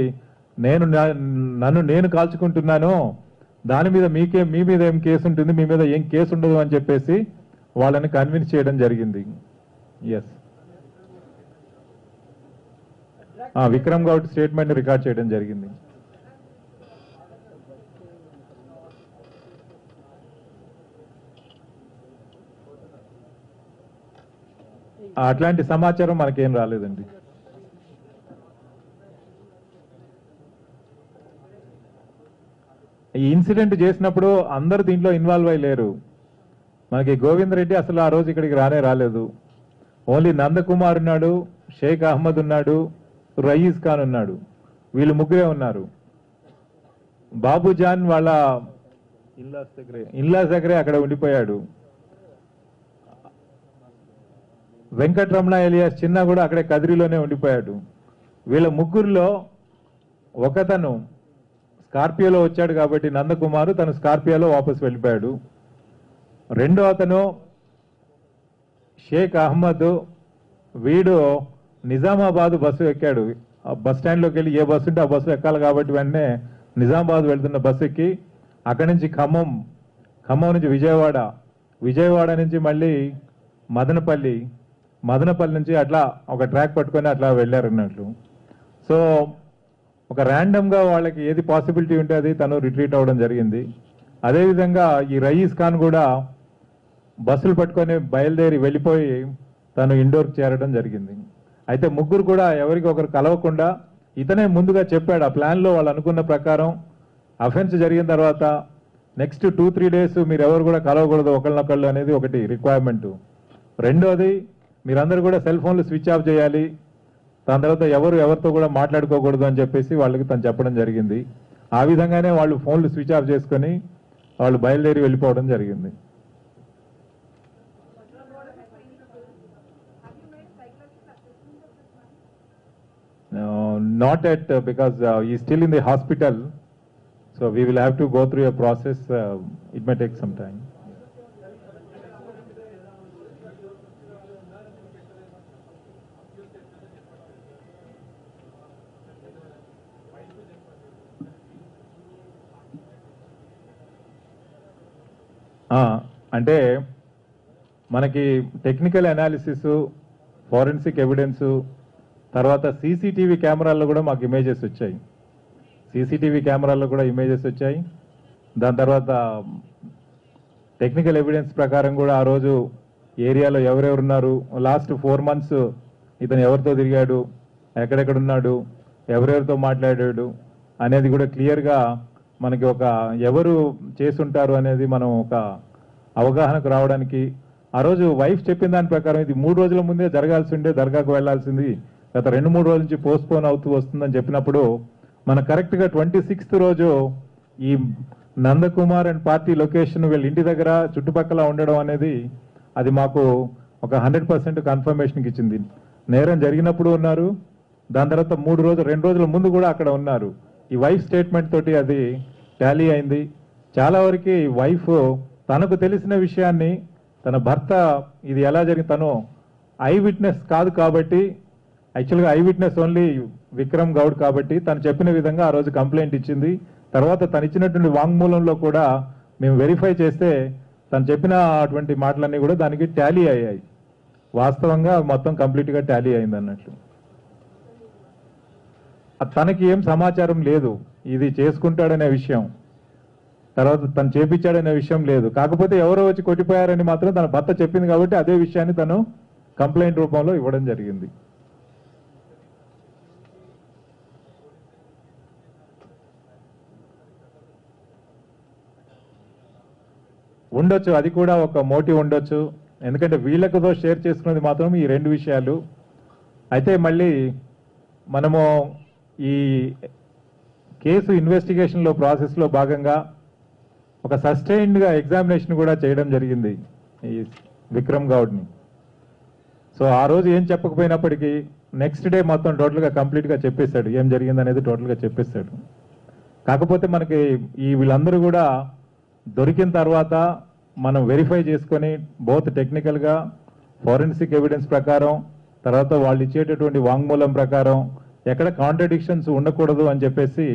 నన్ను నేను కాల్చుకుంటున్నాను, దాని మీద మీ మీద ఏం కేసు ఉంటుంది, మీ మీద ఏం కేసు ఉండదు అని చెప్పేసి వాళ్ళని కన్విన్స్ చేయడం జరిగింది. Yes, Vikram Goud statement record చేయడం జరిగింది. అట్లాంటి సమాచారం మనకేం రాలేదండి. ఈ ఇన్సిడెంట్ చేసినప్పుడు అందరూ దీంట్లో ఇన్వాల్వ్ అయ్యలేరు. మనకి గోవింద్ రెడ్డి అసలు ఆ రోజు ఇక్కడికి రాలేదు. ఓన్లీ నందకుమార్ ఉన్నాడు, షేక్ అహ్మద్ ఉన్నాడు, రయీజ్ ఖాన్ ఉన్నాడు, వీళ్ళు ముగ్గురే ఉన్నారు. బాబుజాన్ వాళ్ళ ఇన్లాస్ దగ్గరే అక్కడ ఉండిపోయాడు. వెంకటరమణ ఎలియాస్ చిన్న కూడా అక్కడే కదిరిలోనే ఉండిపోయాడు. వీళ్ళ ముగ్గురులో ఒకతను స్కార్పియోలో వచ్చాడు కాబట్టి నందకుమారు తను స్కార్పియోలో వాపసు వెళ్ళిపోయాడు. రెండో అతను షేక్ అహ్మద్, వీడు నిజామాబాద్ బస్సు ఎక్కాడు. ఆ బస్ స్టాండ్లోకి వెళ్ళి ఏ బస్సు ఉంటే ఆ బస్సు ఎక్కాలి కాబట్టి వెంటనే నిజామాబాద్ వెళ్తున్న బస్సు ఎక్కి అక్కడి నుంచి ఖమ్మం నుంచి విజయవాడ నుంచి మళ్ళీ మదనపల్లి నుంచి అట్లా ఒక ట్రాక్ పట్టుకొని అట్లా వెళ్ళారన్నట్లు. సో ఒక ర్యాండమ్గా వాళ్ళకి ఏది పాసిబిలిటీ ఉంటే అది తను రిట్రీట్ అవ్వడం జరిగింది. అదేవిధంగా ఈ రయీజ్ ఖాన్ కూడా బస్సులు పట్టుకొని బయలుదేరి వెళ్ళిపోయి తను ఇండోర్కి చేరడం జరిగింది. అయితే ముగ్గురు కూడా ఎవరికి ఒకరు కలవకుండా ఇతనే ముందుగా చెప్పాడు. ఆ ప్లాన్లో వాళ్ళు అనుకున్న ప్రకారం అఫెన్స్ జరిగిన తర్వాత నెక్స్ట్ 2-3 డేస్ మీరు ఎవరు కూడా కలవకూడదు ఒకళ్ళనొకళ్ళు అనేది ఒకటి రిక్వైర్మెంటు. రెండోది మీరందరూ కూడా సెల్ ఫోన్లు స్విచ్ ఆఫ్ చేయాలి, దాని తర్వాత ఎవరితో కూడా మాట్లాడుకోకూడదు అని చెప్పేసి వాళ్ళకి తను చెప్పడం జరిగింది. ఆ విధంగానే వాళ్ళు ఫోన్లు స్విచ్ ఆఫ్ చేసుకొని వాళ్ళు బయలుదేరి వెళ్ళిపోవడం జరిగింది. Not yet because he is still in the hospital, so we will have to go through a process. It may take some time. అంటే మనకి టెక్నికల్ అనాలిసిస్, ఫోరెన్సిక్ ఎవిడెన్స్, తర్వాత సీసీటీవీ కెమెరాల్లో కూడా మాకు ఇమేజెస్ వచ్చాయి. సీసీటీవీ కెమెరాల్లో కూడా ఇమేజెస్ వచ్చాయి. దాని తర్వాత టెక్నికల్ ఎవిడెన్స్ ప్రకారం కూడా ఆ రోజు ఏరియాలో ఎవరెవరున్నారు, లాస్ట్ 4 months ఇతను ఎవరితో తిరిగాడు, ఎక్కడెక్కడున్నాడు, ఎవరెవరితో మాట్లాడాడు అనేది కూడా క్లియర్గా మనకి ఒక ఎవరు చేసుంటారు అనేది మనం ఒక అవగాహనకు రావడానికి, ఆ రోజు వైఫ్ చెప్పిన దాని ప్రకారం ఇది 3 రోజుల ముందే జరగాల్సి ఉండే, దర్గాకు వెళ్లాల్సింది గత 2-3 రోజుల నుంచి పోస్ట్పోన్ అవుతూ వస్తుందని చెప్పినప్పుడు మన కరెక్ట్గా 26th రోజు ఈ నందకుమార్ అండ్ పార్టీ లొకేషన్ వీళ్ళ ఇంటి దగ్గర చుట్టుపక్కల ఉండడం అనేది అది మాకు ఒక 100% కన్ఫర్మేషన్కి ఇచ్చింది. నేరం జరిగినప్పుడు ఉన్నారు, దాని తర్వాత 2 రోజుల ముందు కూడా అక్కడ ఉన్నారు. ఈ వైఫ్ స్టేట్మెంట్ తోటి అది టాలీ అయింది. చాలా వరకు వైఫ్ తనకు తెలిసిన విషయాన్ని తన భర్త ఇది ఎలా జరిగింది, తను ఐ విట్నెస్ కాదు కాబట్టి, యాక్చువల్గా I witness only Vikram Goud కాబట్టి తను చెప్పిన విధంగా ఆ రోజు కంప్లైంట్ ఇచ్చింది. తర్వాత తను ఇచ్చినటువంటి వాంగ్మూలంలో కూడా మేము వెరిఫై చేస్తే తను చెప్పిన అటువంటి మాటలన్నీ కూడా దానికి టాలీ అయ్యాయి. వాస్తవంగా మొత్తం కంప్లీట్గా టాలీ అయింది అన్నట్లు. తనకి ఏం సమాచారం లేదు ఇది చేసుకుంటాడనే విషయం, తర్వాత తను చేపించాడనే విషయం లేదు. కాకపోతే ఎవరో వచ్చి కొట్టిపోయారని మాత్రం తన భర్త చెప్పింది కాబట్టి అదే విషయాన్ని తను కంప్లైంట్ రూపంలో ఇవ్వడం జరిగింది. ఉండొచ్చు, అది కూడా ఒక మోటివ్ ఉండొచ్చు. ఎందుకంటే వీళ్ళతో షేర్ చేసుకున్నది మాత్రం ఈ 2 విషయాలు. అయితే మళ్ళీ మనము ఈ కేసు ఇన్వెస్టిగేషన్లో ప్రాసెస్లో భాగంగా ఒక సస్టైన్డ్గా ఎగ్జామినేషన్ కూడా చేయడం జరిగింది ఈ విక్రమ్ గౌడ్ని. సో ఆ రోజు ఏం చెప్పకపోయినప్పటికీ నెక్స్ట్ డే మొత్తం టోటల్గా కంప్లీట్గా చెప్పేశాడు, ఏం జరిగింది అనేది టోటల్గా చెప్పేశాడు. కాకపోతే మనకి ఈ వీళ్ళందరూ కూడా దొరికిన తర్వాత మనం వెరిఫై చేసుకొని బోత్ టెక్నికల్గా ఫోరెన్సిక్ ఎవిడెన్స్ ప్రకారం, తర్వాత వాళ్ళు ఇచ్చేటటువంటి వాంగ్మూలం ప్రకారం ఎక్కడ కాంట్రడిక్షన్స్ ఉండకూడదు అని చెప్పేసి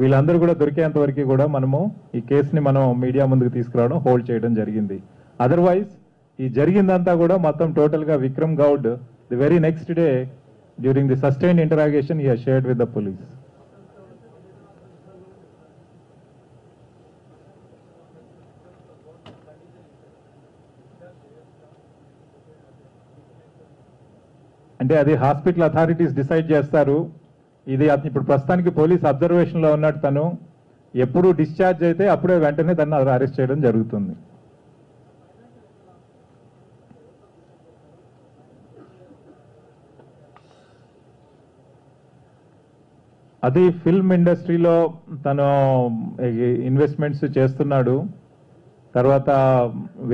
వీళ్ళందరూ కూడా దొరికేంత వరకు కూడా మనము ఈ కేసుని మనం మీడియా ముందుకు తీసుకురావడం, హోల్డ్ చేయడం జరిగింది. అదర్వైజ్ ఈ జరిగిందంతా కూడా మొత్తం టోటల్గా Vikram Goud the very next day during the sustained interrogation he has shared with the police. అంటే అది హాస్పిటల్ అథారిటీస్ డిసైడ్ చేస్తారు. ఇది ఇప్పుడు ప్రస్తుతానికి పోలీస్ అబ్జర్వేషన్లో ఉన్నట్టు తను ఎప్పుడు డిశ్చార్జ్ అయితే అప్పుడే వెంటనే దాన్ని అరెస్ట్ చేయడం జరుగుతుంది. అది ఫిల్మ్ ఇండస్ట్రీలో తను ఇన్వెస్ట్మెంట్స్ చేస్తున్నాడు, తర్వాత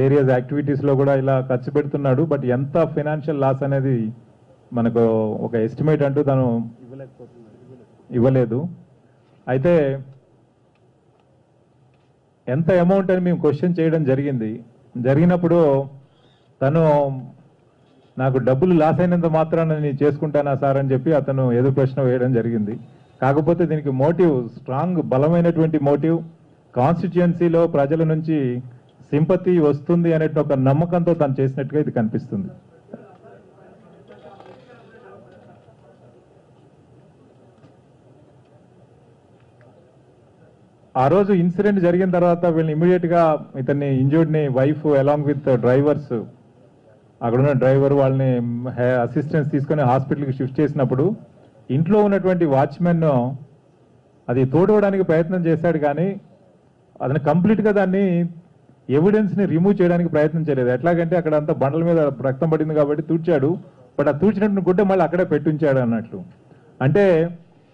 వేరియస్ యాక్టివిటీస్లో కూడా ఇలా ఖర్చు పెడుతున్నాడు. బట్ ఎంత ఫైనాన్షియల్ లాస్ అనేది మనకు ఒక ఎస్టిమేట్ అంటూ తను ఇవ్వలేదు. అయితే ఎంత అమౌంట్ అని మేము క్వశ్చన్ చేయడం జరిగినప్పుడు తను నాకు డబ్బులు లాస్ అయినంత మాత్రాన నేను చేసుకుంటానా సార్ అని చెప్పి అతను ఎదురు ప్రశ్న వేయడం జరిగింది. కాకపోతే దీనికి మోటివ్ స్ట్రాంగ్, బలమైనటువంటి మోటివ్, కాన్స్టిట్యుయెన్సీలో ప్రజల నుంచి సింపతి వస్తుంది అనే ఒక నమ్మకంతో తను చేసినట్టుగా ఇది కనిపిస్తుంది. ఆ రోజు ఇన్సిడెంట్ జరిగిన తర్వాత వీళ్ళని ఇమీడియట్ గా ఇతన్ని ఇంజూర్డ్ని వైఫ్ అలాంగ్ విత్ డ్రైవర్స్, అక్కడున్న డ్రైవర్ వాళ్ళని అసిస్టెన్స్ తీసుకొని హాస్పిటల్కి షిఫ్ట్ చేసినప్పుడు ఇంట్లో ఉన్నటువంటి వాచ్మెన్ అది తోడవడానికి ప్రయత్నం చేశాడు, కానీ అతను కంప్లీట్గా దాన్ని ఎవిడెన్స్ని రిమూవ్ చేయడానికి ప్రయత్నం చేయలేదు. ఎట్లాగంటే అక్కడ అంతా బండల మీద రక్తం పడింది కాబట్టి తూడ్చాడు, బట్ ఆ తూడ్చినట్టు గుడ్డ మళ్ళీ అక్కడే పెట్టుంచాడు అన్నట్లు. అంటే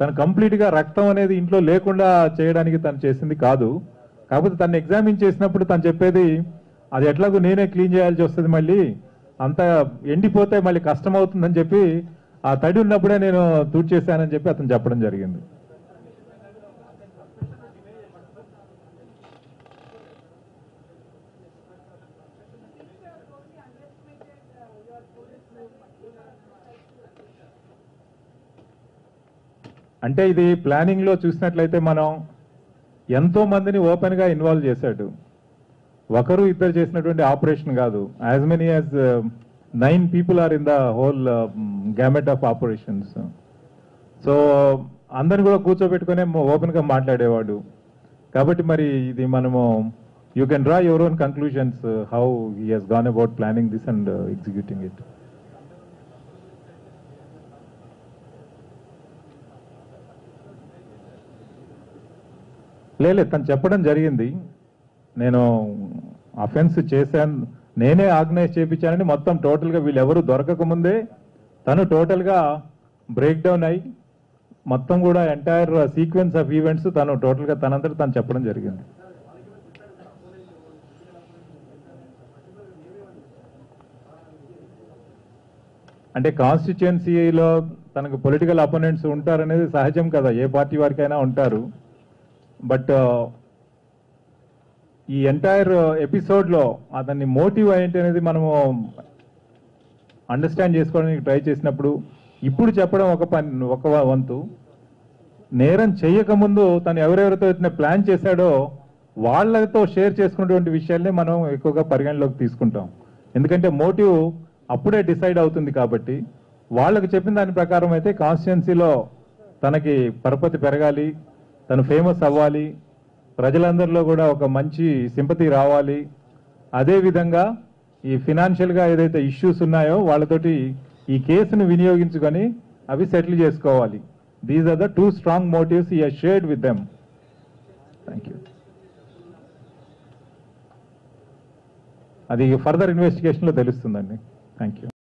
తను కంప్లీట్గా రక్తం అనేది ఇంట్లో లేకుండా చేయడానికి తను చేసింది కాదు. కాకపోతే తను ఎగ్జామిన్ చేసినప్పుడు తను చెప్పేది అది ఎట్లాగో నేనే క్లీన్ చేయాల్సి వస్తుంది, మళ్ళీ అంత ఎండిపోతే మళ్ళీ కష్టం అవుతుందని చెప్పి ఆ తడి ఉన్నప్పుడే నేను తూడ్చేశానని చెప్పి అతను చెప్పడం జరిగింది. అంటే ఇది ప్లానింగ్ లో చూసినట్లయితే మనం ఎంతో మందిని ఓపెన్ గా ఇన్వాల్వ్ చేశాడు. ఒకరు ఇద్దరు చేసినటువంటి ఆపరేషన్ కాదు, as many as 9 people are in the whole gamut of operations. So అందరిని కూడా కూర్చోబెట్టుకునే ఓపెన్గా మాట్లాడేవాడు. కాబట్టి మరి ఇది మనము you can draw your own conclusions how he he's gone about planning this and executing it. లేదు, తను చెప్పడం జరిగింది, నేను అఫెన్స్ చేశాను, నేనే ఆర్గనైజ్ చేయించానని. మొత్తం టోటల్గా వీళ్ళెవరూ దొరకకముందే తను టోటల్గా బ్రేక్ డౌన్ అయ్యి మొత్తం కూడా ఎంటైర్ సీక్వెన్స్ ఆఫ్ ఈవెంట్స్ తను టోటల్గా తనంతట తను చెప్పడం జరిగింది. అంటే కాన్స్టిట్యుయెన్సీలో తనకు పొలిటికల్ అపోనెంట్స్ ఉంటారనేది సహజం కదా, ఏ పార్టీ వారికైనా ఉంటారు. బట్ ఈ ఎంటైర్ ఎపిసోడ్లో అతన్ని మోటివ్ ఏంటి అనేది మనము అండర్స్టాండ్ చేసుకోవడానికి ట్రై చేసినప్పుడు ఇప్పుడు చెప్పడం ఒక వంతు, నేరం చేయకముందు తను ఎవరెవరితో అయితే ప్లాన్ చేశాడో వాళ్ళతో షేర్ చేసుకున్నటువంటి విషయాల్ని మనం ఎక్కువగా పరిగణలోకి తీసుకుంటాం. ఎందుకంటే మోటివ్ అప్పుడే డిసైడ్ అవుతుంది కాబట్టి. వాళ్ళకు చెప్పిన దాని ప్రకారం అయితే కాన్స్టిట్యుయెన్సీలో తనకి పరపతి పెరగాలి, తను ఫేమస్ అవ్వాలి, ప్రజలందరిలో కూడా ఒక మంచి సింపతి రావాలి, అదేవిధంగా ఈ ఫినాన్షియల్గా ఏదైతే ఇష్యూస్ ఉన్నాయో వాళ్ళతోటి ఈ కేసును వినియోగించుకొని అవి సెటిల్ చేసుకోవాలి. These are the 2 strong motives he has shared with them. Thank you. అది ఫర్దర్ ఇన్వెస్టిగేషన్లో తెలుస్తుందండి. Thank you.